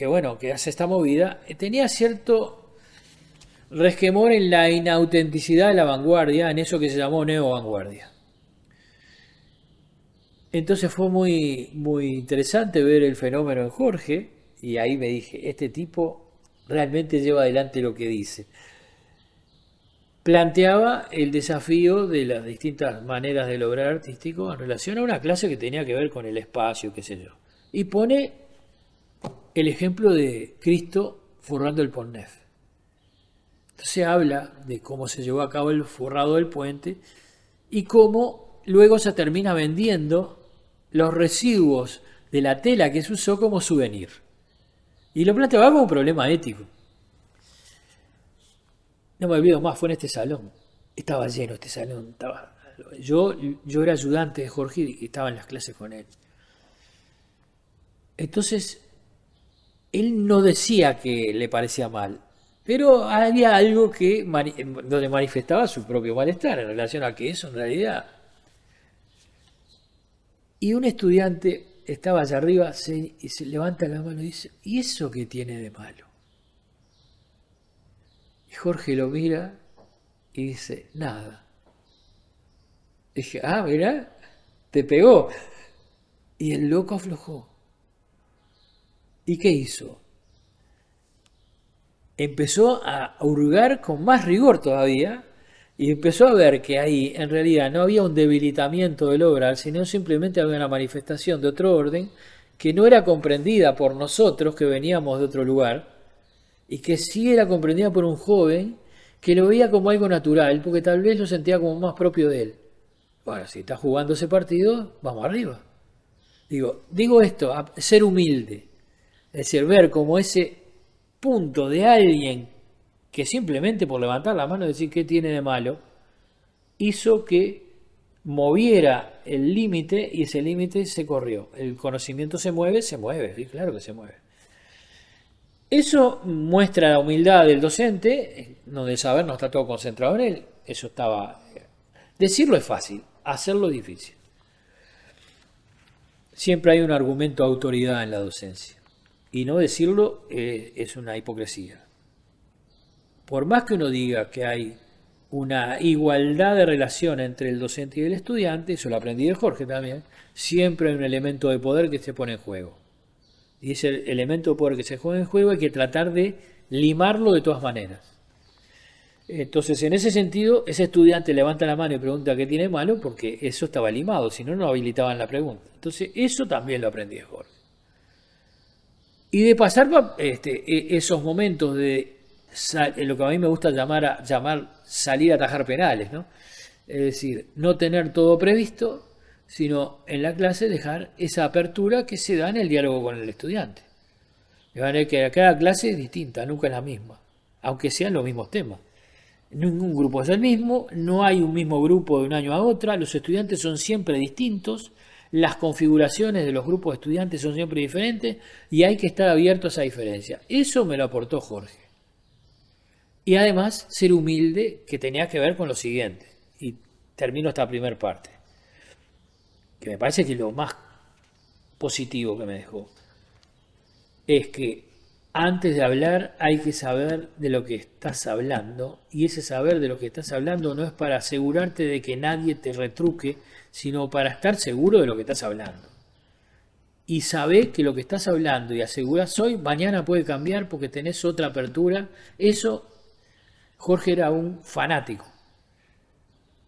hace esta movida, tenía cierto resquemor en la inautenticidad de la vanguardia, en eso que se llamó neovanguardia. Entonces fue muy, muy interesante ver el fenómeno en Jorge, y ahí me dije, este tipo realmente lleva adelante lo que dice. Planteaba el desafío de las distintas maneras de lograr artístico en relación a una clase que tenía que ver con el espacio, qué sé yo. Y pone el ejemplo de Cristo forrando el Pont Neuf. Entonces habla de cómo se llevó a cabo el forrado del puente y cómo luego se termina vendiendo los residuos de la tela que se usó como souvenir. Y lo planteaba como un problema ético. No me olvido más, fue en este salón. Estaba lleno este salón. Yo era ayudante de Jorge y estaba en las clases con él. Entonces, él no decía que le parecía mal, pero había algo donde manifestaba su propio malestar en relación a que eso en realidad. Y un estudiante estaba allá arriba y se levanta la mano y dice, ¿y eso qué tiene de malo? Y Jorge lo mira y dice, nada. Dije, mira, te pegó. Y el loco aflojó. ¿Y qué hizo? Empezó a hurgar con más rigor todavía y empezó a ver que ahí en realidad no había un debilitamiento del obrar, sino simplemente había una manifestación de otro orden que no era comprendida por nosotros que veníamos de otro lugar y que sí era comprendida por un joven que lo veía como algo natural, porque tal vez lo sentía como más propio de él. Bueno, si está jugando ese partido, vamos arriba. Digo esto, a ser humilde, es decir, ver como ese punto de alguien que simplemente por levantar la mano y decir qué tiene de malo, hizo que moviera el límite y ese límite se corrió. El conocimiento se mueve, sí, claro que se mueve. Eso muestra la humildad del docente, donde el saber no está todo concentrado en él. Eso estaba. Decirlo es fácil, hacerlo es difícil. Siempre hay un argumento de autoridad en la docencia. Y no decirlo es una hipocresía. Por más que uno diga que hay una igualdad de relación entre el docente y el estudiante, eso lo aprendí de Jorge también, siempre hay un elemento de poder que se pone en juego. Y ese elemento de poder que se pone en juego hay que tratar de limarlo de todas maneras. Entonces, en ese sentido, ese estudiante levanta la mano y pregunta qué tiene malo porque eso estaba limado, si no, no habilitaban la pregunta. Entonces, eso también lo aprendí de Jorge. Y de pasar esos momentos de lo que a mí me gusta llamar salir a atajar penales, ¿no? Es decir, no tener todo previsto, sino en la clase dejar esa apertura que se da en el diálogo con el estudiante. De manera que cada clase es distinta, nunca es la misma, aunque sean los mismos temas. Ningún grupo es el mismo, no hay un mismo grupo de un año a otro, los estudiantes son siempre distintos, las configuraciones de los grupos de estudiantes son siempre diferentes y hay que estar abiertos a esa diferencia. Eso me lo aportó Jorge. Y además ser humilde, que tenía que ver con lo siguiente. Y termino esta primera parte, que me parece que lo más positivo que me dejó es que antes de hablar hay que saber de lo que estás hablando, y ese saber de lo que estás hablando no es para asegurarte de que nadie te retruque, sino para estar seguro de lo que estás hablando. Y sabés que lo que estás hablando y asegurás hoy, mañana puede cambiar porque tenés otra apertura. Eso, Jorge era un fanático.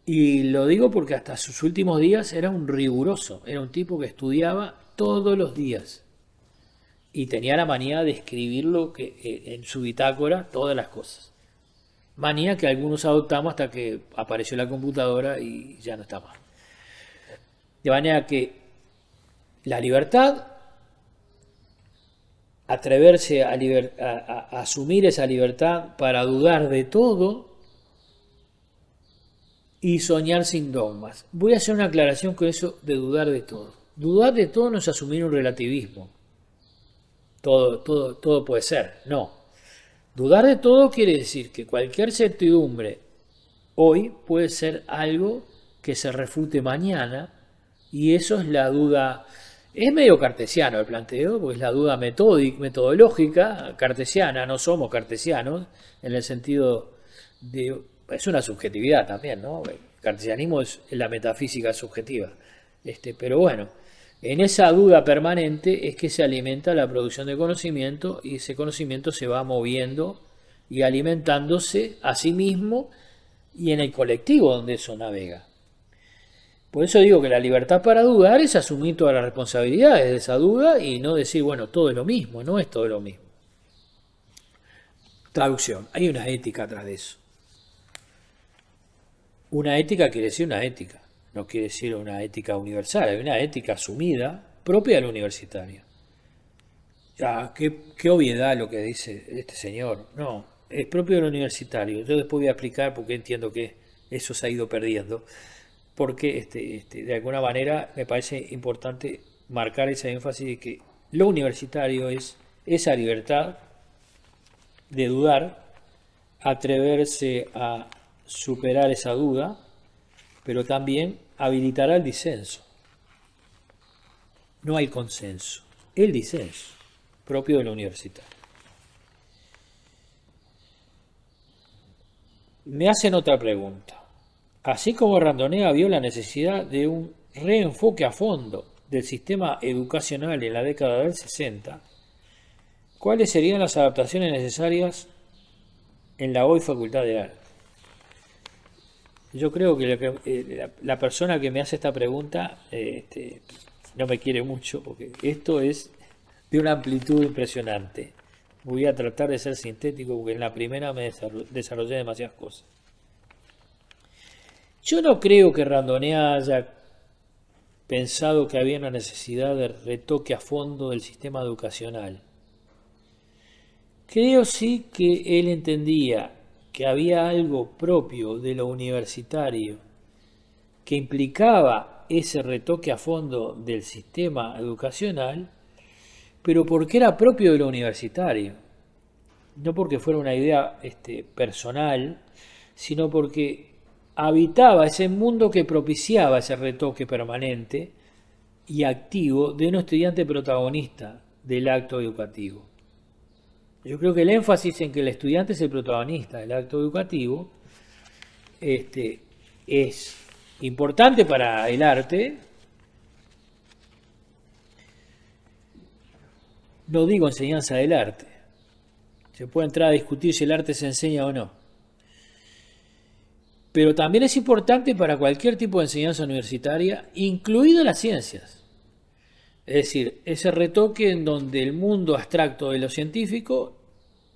Y lo digo porque hasta sus últimos días era un riguroso, era un tipo que estudiaba todos los días. Y tenía la manía de escribirlo en su bitácora, todas las cosas. Manía que algunos adoptamos hasta que apareció la computadora y ya no está más. De manera que la libertad, atreverse a asumir esa libertad para dudar de todo y soñar sin dogmas. Voy a hacer una aclaración con eso de dudar de todo. Dudar de todo no es asumir un relativismo. Todo puede ser, no. Dudar de todo quiere decir que cualquier certidumbre hoy puede ser algo que se refute mañana, y eso es la duda. Es medio cartesiano el planteo, porque es la duda metodológica cartesiana. No somos cartesianos en el sentido de... Es una subjetividad también, ¿no? El cartesianismo es la metafísica subjetiva. Pero bueno, en esa duda permanente es que se alimenta la producción de conocimiento, y ese conocimiento se va moviendo y alimentándose a sí mismo y en el colectivo donde eso navega. Por eso digo que la libertad para dudar es asumir todas las responsabilidades de esa duda y no decir, bueno, todo es lo mismo. No es todo lo mismo. Traducción. Hay una ética atrás de eso. Una ética quiere decir una ética. No quiere decir una ética universal. Hay una ética asumida propia del universitario. Ya, qué obviedad lo que dice este señor. No, es propio del universitario. Yo después voy a explicar por qué entiendo que eso se ha ido perdiendo. Porque de alguna manera me parece importante marcar ese énfasis de que lo universitario es esa libertad de dudar, atreverse a superar esa duda, pero también habilitará el disenso. No hay consenso, el disenso propio de lo universitario. Me hacen otra pregunta. Así como Randonea vio la necesidad de un reenfoque a fondo del sistema educacional en la década del 60, ¿cuáles serían las adaptaciones necesarias en la hoy Facultad de Arte? Yo creo que la persona que me hace esta pregunta no me quiere mucho, porque esto es de una amplitud impresionante. Voy a tratar de ser sintético porque en la primera me desarrollé demasiadas cosas. Yo no creo que Randonea haya pensado que había una necesidad de retoque a fondo del sistema educacional. Creo sí que él entendía que había algo propio de lo universitario que implicaba ese retoque a fondo del sistema educacional, pero porque era propio de lo universitario. No porque fuera una idea personal, sino porque habitaba ese mundo que propiciaba ese retoque permanente y activo de un estudiante protagonista del acto educativo. Yo creo que el énfasis en que el estudiante es el protagonista del acto educativo es importante para el arte. No digo enseñanza del arte. Se puede entrar a discutir si el arte se enseña o no. Pero también es importante para cualquier tipo de enseñanza universitaria, incluidas las ciencias. Es decir, ese retoque en donde el mundo abstracto de lo científico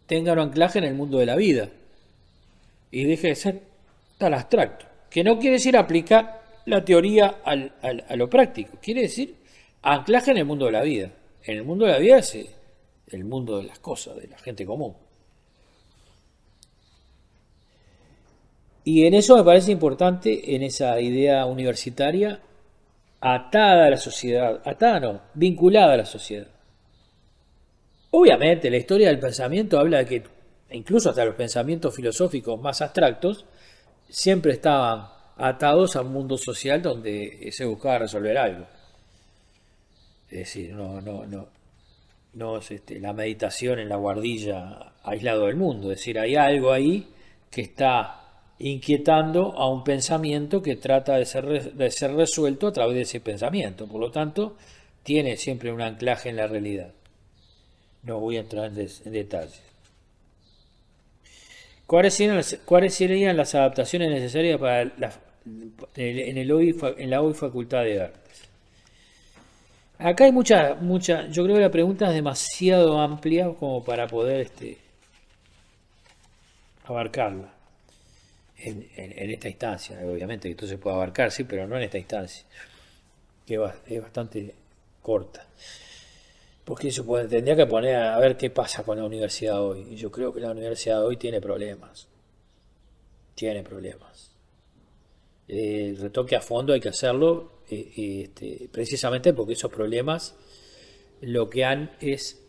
tenga un anclaje en el mundo de la vida y deje de ser tan abstracto. Que no quiere decir aplicar la teoría a lo práctico, quiere decir anclaje en el mundo de la vida. En el mundo de la vida es el mundo de las cosas, de la gente común. Y en eso me parece importante, en esa idea universitaria, atada a la sociedad, atada no, vinculada a la sociedad. Obviamente la historia del pensamiento habla de que incluso hasta los pensamientos filosóficos más abstractos siempre estaban atados a un mundo social donde se buscaba resolver algo. Es decir, no es la meditación en la guardilla aislado del mundo. Es decir, hay algo ahí que está inquietando a un pensamiento que trata de ser resuelto a través de ese pensamiento. Por lo tanto, tiene siempre un anclaje en la realidad. No voy a entrar en detalles. ¿Cuáles serían las adaptaciones necesarias para en la hoy Facultad de Artes? Acá hay mucha, yo creo que la pregunta es demasiado amplia como para poder abarcarla en esta instancia. Obviamente que esto se puede abarcar, sí, pero no en esta instancia, que es bastante corta. Porque eso tendría que poner a ver qué pasa con la universidad hoy. Y yo creo que la universidad hoy tiene problemas. Tiene problemas. El retoque a fondo hay que hacerlo precisamente porque esos problemas lo que han es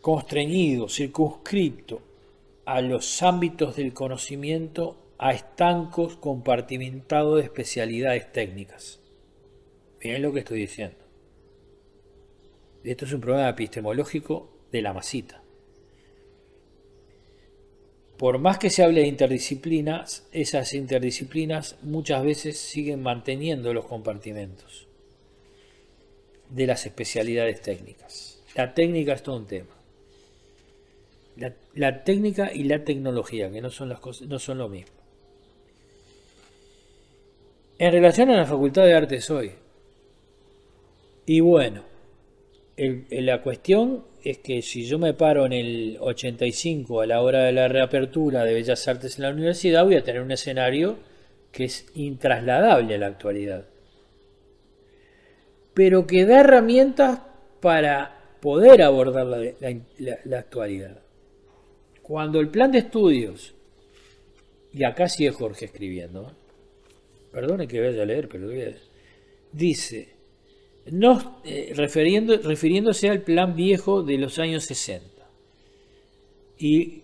constreñido, circunscrito a los ámbitos del conocimiento a estancos compartimentados de especialidades técnicas. Miren lo que estoy diciendo. Esto es un problema epistemológico de la masita. Por más que se hable de interdisciplinas, esas interdisciplinas muchas veces siguen manteniendo los compartimentos de las especialidades técnicas. La técnica es todo un tema. La técnica y la tecnología, que no son las cosas, no son lo mismo. En relación a la Facultad de Artes hoy, y bueno, la cuestión es que si yo me paro en el 85 a la hora de la reapertura de Bellas Artes en la universidad, voy a tener un escenario que es intrasladable a la actualidad, pero que da herramientas para poder abordar la actualidad. Cuando el plan de estudios, y acá sigue Jorge escribiendo, perdone que vaya a leer, pero dice, refiriéndose al plan viejo de los años 60 y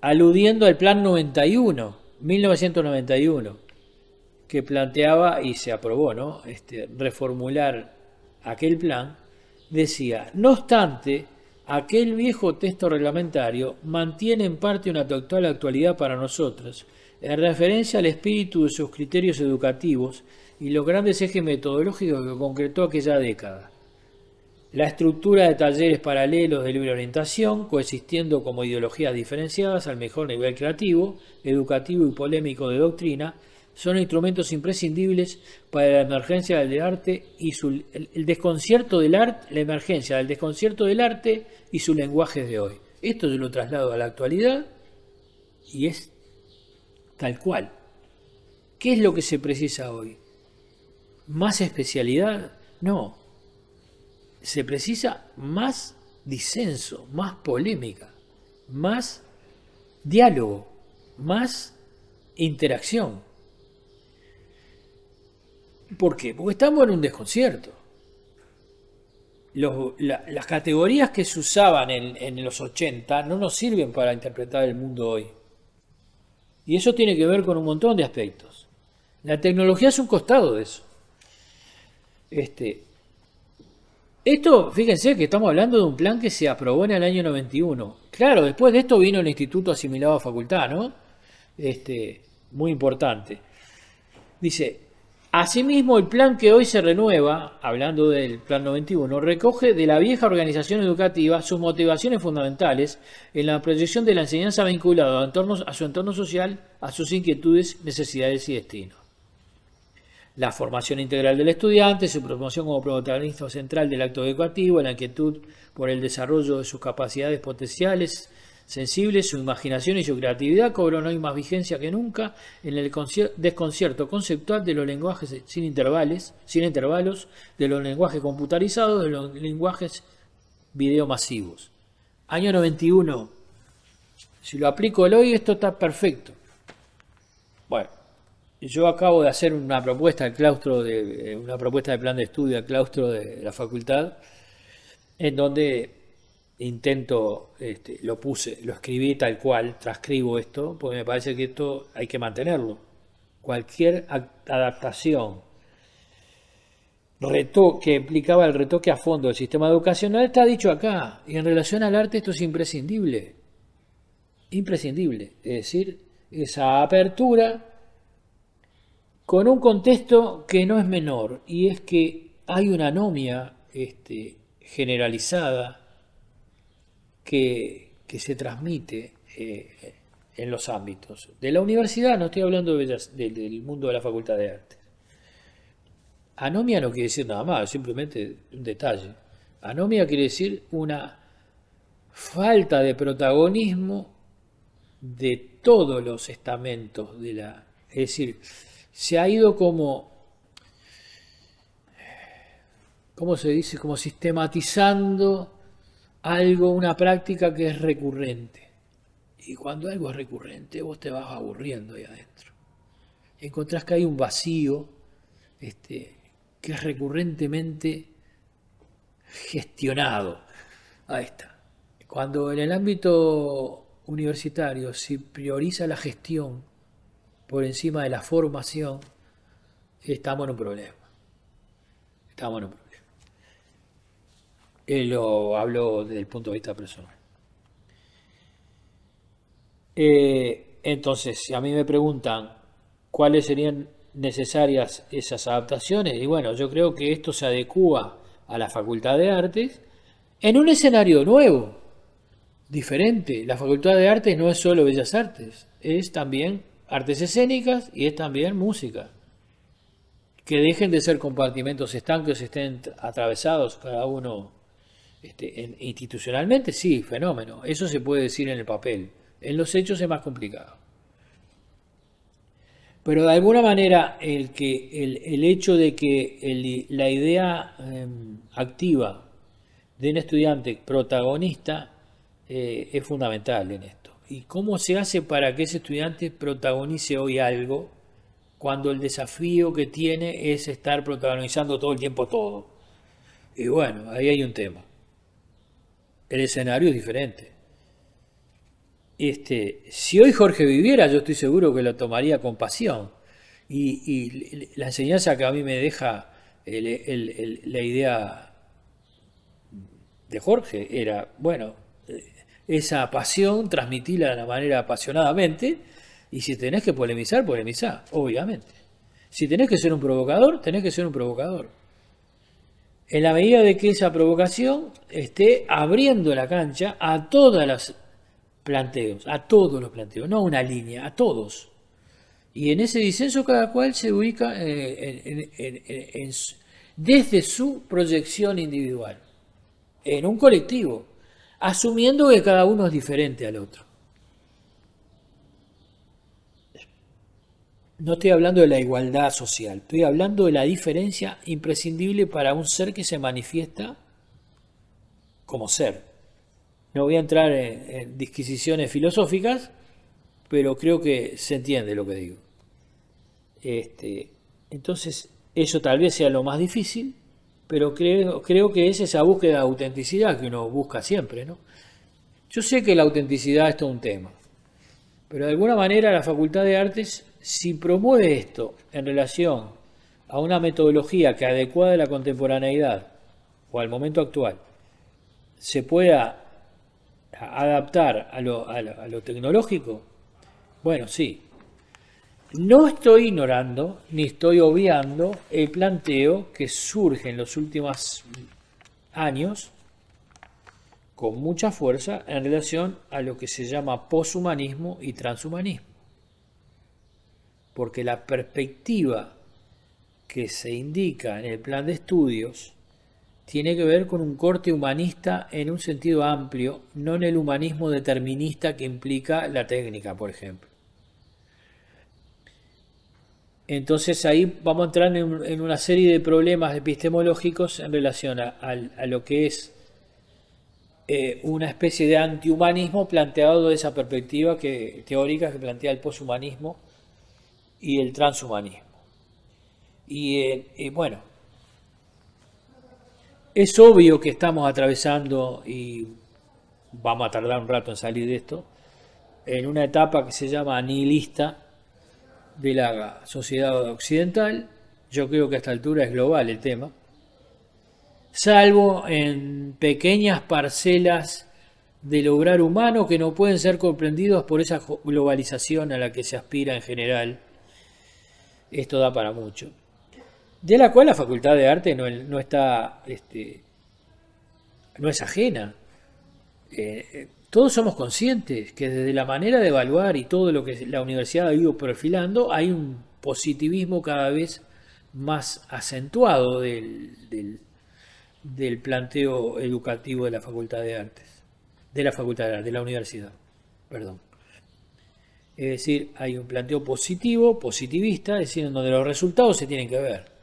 aludiendo al plan 1991, que planteaba y se aprobó, ¿no? Reformular aquel plan, decía, no obstante, aquel viejo texto reglamentario mantiene en parte una total actualidad para nosotros, en referencia al espíritu de sus criterios educativos y los grandes ejes metodológicos que concretó aquella década. La estructura de talleres paralelos de libre orientación, coexistiendo como ideologías diferenciadas al mejor nivel creativo, educativo y polémico de doctrina, son instrumentos imprescindibles para la emergencia del arte y el desconcierto del arte, la emergencia del desconcierto del arte y sus lenguajes de hoy. Esto yo lo traslado a la actualidad y es tal cual. ¿Qué es lo que se precisa hoy? ¿Más especialidad? No. Se precisa más disenso, más polémica, más diálogo, más interacción. ¿Por qué? Porque estamos en un desconcierto. Las categorías que se usaban en los 80 no nos sirven para interpretar el mundo hoy. Y eso tiene que ver con un montón de aspectos. La tecnología es un costado de eso. Esto, fíjense que estamos hablando de un plan que se aprobó en el año 91. Claro, después de esto vino el Instituto Asimilado a Facultad, ¿no? Muy importante. Dice, asimismo el plan que hoy se renueva, hablando del plan 91, recoge de la vieja organización educativa sus motivaciones fundamentales en la proyección de la enseñanza vinculada a su entorno social, a sus inquietudes, necesidades y destinos. La formación integral del estudiante, su promoción como protagonista central del acto educativo, la inquietud por el desarrollo de sus capacidades potenciales, sensibles, su imaginación y su creatividad cobran hoy más vigencia que nunca en el desconcierto conceptual de los lenguajes sin intervalos, de los lenguajes computarizados, de los lenguajes videomasivos. Año 91. Si lo aplico el hoy, esto está perfecto. Bueno. yo acabo de hacer una propuesta al claustro una propuesta de plan de estudio al claustro de la facultad, en donde intento, lo escribí tal cual, transcribo esto, porque me parece que esto hay que mantenerlo. Cualquier adaptación que implicaba el retoque a fondo del sistema educacional está dicho acá, y en relación al arte esto es imprescindible, imprescindible, es decir, esa apertura con un contexto que no es menor, y es que hay una anomia generalizada que se transmite en los ámbitos. De la universidad, no estoy hablando del mundo de la Facultad de Artes. Anomia no quiere decir nada más, simplemente un detalle. Anomia quiere decir una falta de protagonismo de todos los estamentos de la... Es decir, se ha ido como... ¿Cómo se dice? Como sistematizando algo, una práctica que es recurrente. Y cuando algo es recurrente, vos te vas aburriendo ahí adentro. Encontrás que hay un vacío que es recurrentemente gestionado. Ahí está. Cuando en el ámbito universitario se prioriza la gestión por encima de la formación, estamos en un problema. Estamos en un problema. Lo hablo desde el punto de vista personal. Entonces, si a mí me preguntan cuáles serían necesarias esas adaptaciones, y bueno, yo creo que esto se adecúa a la Facultad de Artes en un escenario nuevo, diferente. La Facultad de Artes no es solo Bellas Artes, es también artes escénicas y es también música. Que dejen de ser compartimentos estancos, estén atravesados cada uno institucionalmente, sí, fenómeno. Eso se puede decir en el papel. En los hechos es más complicado. Pero de alguna manera el hecho de que la idea activa de un estudiante protagonista es fundamental en esto. ¿Y cómo se hace para que ese estudiante protagonice hoy algo cuando el desafío que tiene es estar protagonizando todo el tiempo todo? Y bueno, ahí hay un tema. El escenario es diferente. Si hoy Jorge viviera, yo estoy seguro que lo tomaría con pasión. Y la enseñanza que a mí me deja la idea de Jorge era, bueno, esa pasión transmitirla de la manera apasionadamente, y si tenés que polemizar, polemizá, obviamente. Si tenés que ser un provocador, tenés que ser un provocador. En la medida de que esa provocación esté abriendo la cancha a todas las planteos, a todos los planteos, no a una línea, a todos. Y en ese disenso cada cual se ubica desde su proyección individual, en un colectivo, asumiendo que cada uno es diferente al otro. No estoy hablando de la igualdad social, estoy hablando de la diferencia imprescindible para un ser que se manifiesta como ser. No voy a entrar en disquisiciones filosóficas, pero creo que se entiende lo que digo. Entonces, eso tal vez sea lo más difícil, pero creo que es esa búsqueda de autenticidad que uno busca siempre, ¿no? Yo sé que la autenticidad es todo un tema, pero de alguna manera la Facultad de Artes, si promueve esto en relación a una metodología que adecuada a la contemporaneidad o al momento actual, se pueda adaptar a lo tecnológico, bueno, sí. No estoy ignorando ni estoy obviando el planteo que surge en los últimos años con mucha fuerza en relación a lo que se llama poshumanismo y transhumanismo. Porque la perspectiva que se indica en el plan de estudios tiene que ver con un corte humanista en un sentido amplio, no en el humanismo determinista que implica la técnica, por ejemplo. Entonces ahí vamos a entrar en una serie de problemas epistemológicos en relación a lo que es una especie de antihumanismo planteado de esa perspectiva teórica que plantea el poshumanismo y el transhumanismo. Y bueno, es obvio que estamos atravesando, y vamos a tardar un rato en salir de esto, en una etapa que se llama nihilista de la sociedad occidental. Yo creo que a esta altura es global el tema, salvo en pequeñas parcelas del obrar humano que no pueden ser comprendidos por esa globalización a la que se aspira en general. Esto da para mucho. De la cual la Facultad de Arte no está, no es ajena. Todos somos conscientes que desde la manera de evaluar y todo lo que la universidad ha ido perfilando, hay un positivismo cada vez más acentuado del planteo educativo de la Facultad de Artes, de la universidad, perdón. Es decir, hay un planteo positivo, positivista, es decir, en donde los resultados se tienen que ver.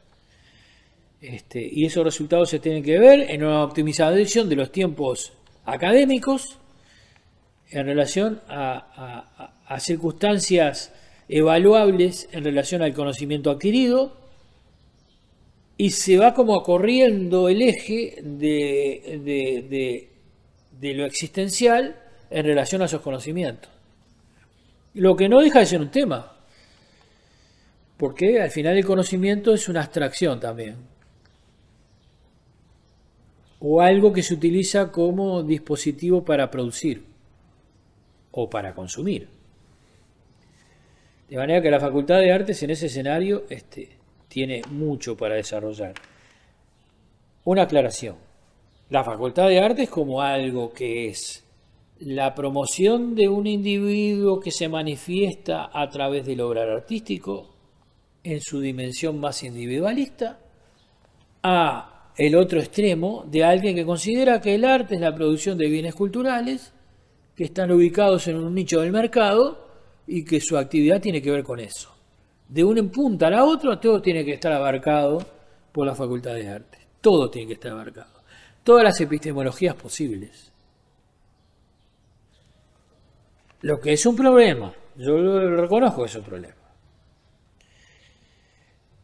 Y esos resultados se tienen que ver en una optimización de los tiempos académicos en relación a circunstancias evaluables en relación al conocimiento adquirido, y se va como corriendo el eje de lo existencial en relación a esos conocimientos. Lo que no deja de ser un tema, porque al final el conocimiento es una abstracción también, o algo que se utiliza como dispositivo para producir o para consumir. De manera que la Facultad de Artes en ese escenario tiene mucho para desarrollar. Una aclaración. La Facultad de Artes como algo que es la promoción de un individuo que se manifiesta a través del obrar artístico en su dimensión más individualista, a el otro extremo de alguien que considera que el arte es la producción de bienes culturales que están ubicados en un nicho del mercado y que su actividad tiene que ver con eso. De una en punta a la otra, todo tiene que estar abarcado por la Facultad de Artes. Todo tiene que estar abarcado. Todas las epistemologías posibles. Lo que es un problema. Yo lo reconozco que es un problema.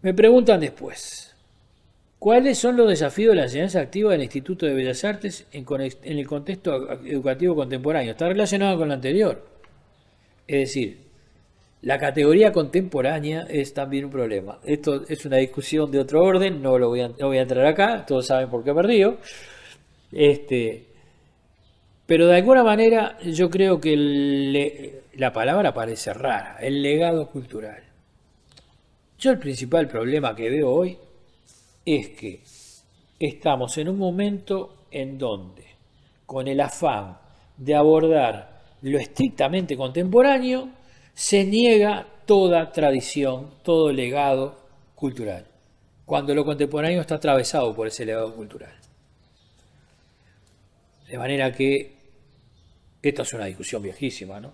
Me preguntan después, ¿cuáles son los desafíos de la enseñanza activa del Instituto de Bellas Artes en el contexto educativo contemporáneo? Está relacionado con lo anterior. Es decir, la categoría contemporánea es también un problema. Esto es una discusión de otro orden, no voy a entrar acá, todos saben por qué he perdido. Pero de alguna manera yo creo que la palabra parece rara, el legado cultural. Yo el principal problema que veo hoy es que estamos en un momento en donde, con el afán de abordar lo estrictamente contemporáneo, se niega toda tradición, todo legado cultural, cuando lo contemporáneo está atravesado por ese legado cultural. De manera que esta es una discusión viejísima, ¿no?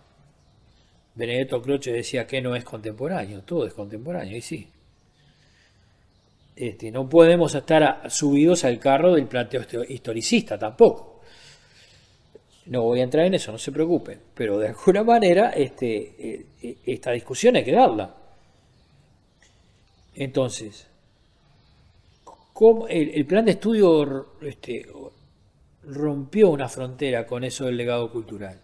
Benedetto Croce decía que no es contemporáneo, todo es contemporáneo, y sí. No podemos estar subidos al carro del planteo historicista tampoco. No voy a entrar en eso, no se preocupen, pero de alguna manera esta discusión hay que darla. Entonces, ¿cómo el plan de estudio rompió una frontera con eso del legado cultural?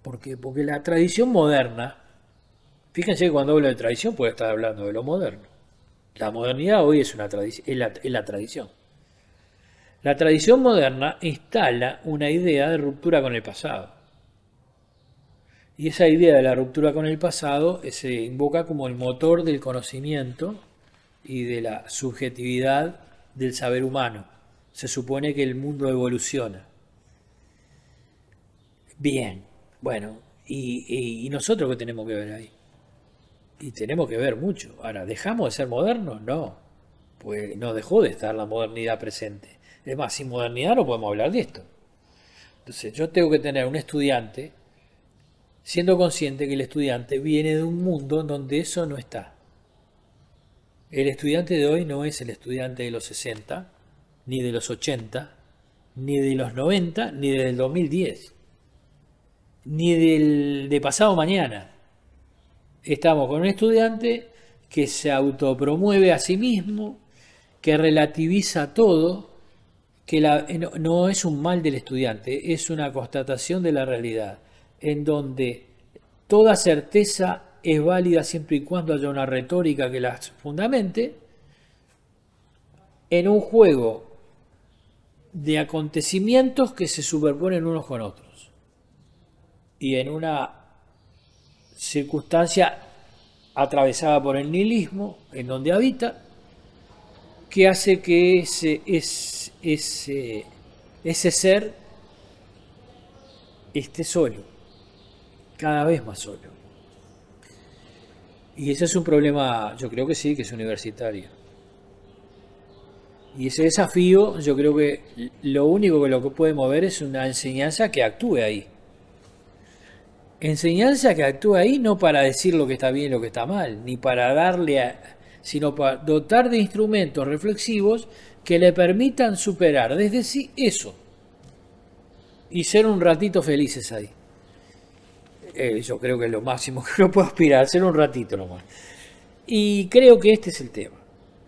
¿Por qué? Porque la tradición moderna, fíjense que cuando hablo de tradición puede estar hablando de lo moderno. La modernidad hoy es la tradición. La tradición moderna instala una idea de ruptura con el pasado. Y esa idea de la ruptura con el pasado se invoca como el motor del conocimiento y de la subjetividad del saber humano. Se supone que el mundo evoluciona. Bien, bueno, ¿y nosotros qué tenemos que ver ahí? Y tenemos que ver mucho. Ahora, ¿dejamos de ser modernos? No, pues no dejó de estar la modernidad presente. Es más, sin modernidad no podemos hablar de esto. Entonces yo tengo que tener un estudiante siendo consciente que el estudiante viene de un mundo donde eso no está. El estudiante de hoy no es el estudiante de los 60, ni de los 80, ni de los 90, ni del 2010, ni de pasado mañana. Estamos con un estudiante que se autopromueve a sí mismo, que relativiza todo, que no es un mal del estudiante, es una constatación de la realidad, en donde toda certeza es válida siempre y cuando haya una retórica que la fundamente, en un juego de acontecimientos que se superponen unos con otros y en una circunstancia atravesada por el nihilismo en donde habita, que hace que ese ser esté solo, cada vez más solo. Y ese es un problema, yo creo que sí, que es universitario. Y ese desafío, yo creo que lo único que lo que puede mover es una enseñanza que actúe ahí. Enseñanza que actúe ahí no para decir lo que está bien y lo que está mal, ni para sino para dotar de instrumentos reflexivos que le permitan superar desde sí eso y ser un ratito felices ahí. Yo creo que es lo máximo que uno puede aspirar, ser un ratito nomás. Y creo que este es el tema,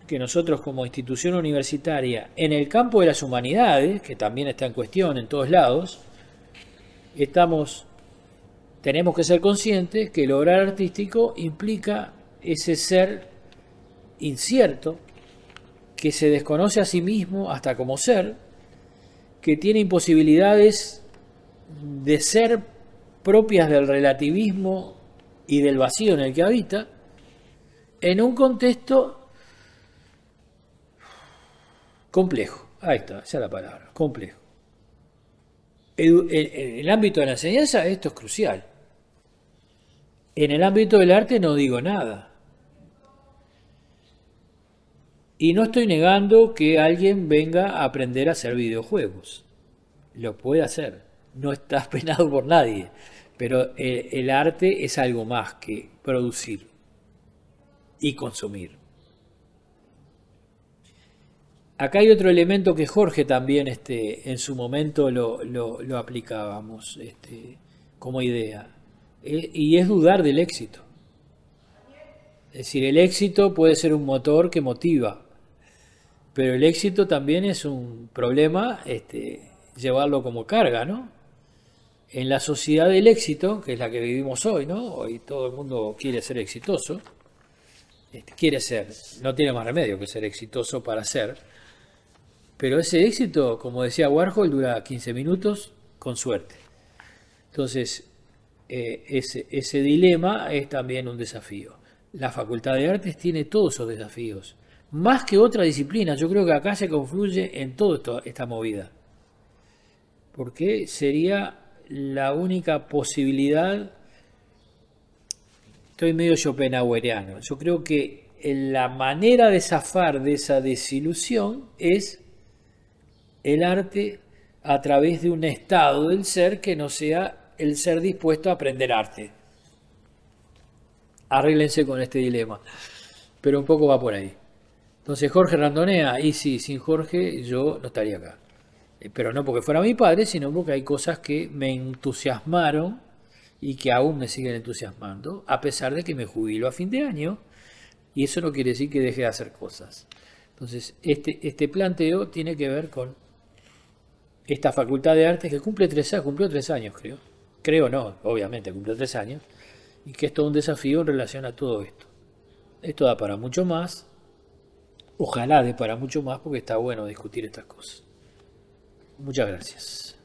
que nosotros como institución universitaria, en el campo de las humanidades, que también está en cuestión en todos lados, tenemos que ser conscientes que el obrar artístico implica ese ser incierto, que se desconoce a sí mismo hasta como ser, que tiene imposibilidades de ser propias del relativismo y del vacío en el que habita, en un contexto complejo. Ahí está, esa es la palabra, complejo. En el ámbito de la enseñanza esto es crucial. En el ámbito del arte no digo nada. Y no estoy negando que alguien venga a aprender a hacer videojuegos. Lo puede hacer. No está penado por nadie. Pero el arte es algo más que producir y consumir. Acá hay otro elemento que Jorge también en su momento lo aplicábamos como idea. Y es dudar del éxito. Es decir, el éxito puede ser un motor que motiva, pero el éxito también es un problema llevarlo como carga, ¿no? En la sociedad del éxito, que es la que vivimos hoy, ¿no? Hoy todo el mundo quiere ser exitoso, quiere ser, no tiene más remedio que ser exitoso para ser, pero ese éxito, como decía Warhol, dura 15 minutos con suerte. Entonces, ese dilema es también un desafío. La Facultad de Artes tiene todos esos desafíos. Más que otra disciplina, yo creo que acá se confluye en toda esta movida. Porque sería la única posibilidad. Estoy medio schopenhaueriano. Yo creo que la manera de zafar de esa desilusión es el arte a través de un estado del ser que no sea el ser dispuesto a aprender arte. Arréglense con este dilema, pero un poco va por ahí. Entonces Jorge Randonea, y sí, sin Jorge yo no estaría acá. Pero no porque fuera mi padre, sino porque hay cosas que me entusiasmaron y que aún me siguen entusiasmando, a pesar de que me jubilo a fin de año, y eso no quiere decir que deje de hacer cosas. Entonces este planteo tiene que ver con esta Facultad de Artes que cumplió 3 años, creo. Creo no, obviamente cumplió 3 años. Y que es todo un desafío en relación a todo esto. Esto da para mucho más. Ojalá dé para mucho más porque está bueno discutir estas cosas. Muchas gracias.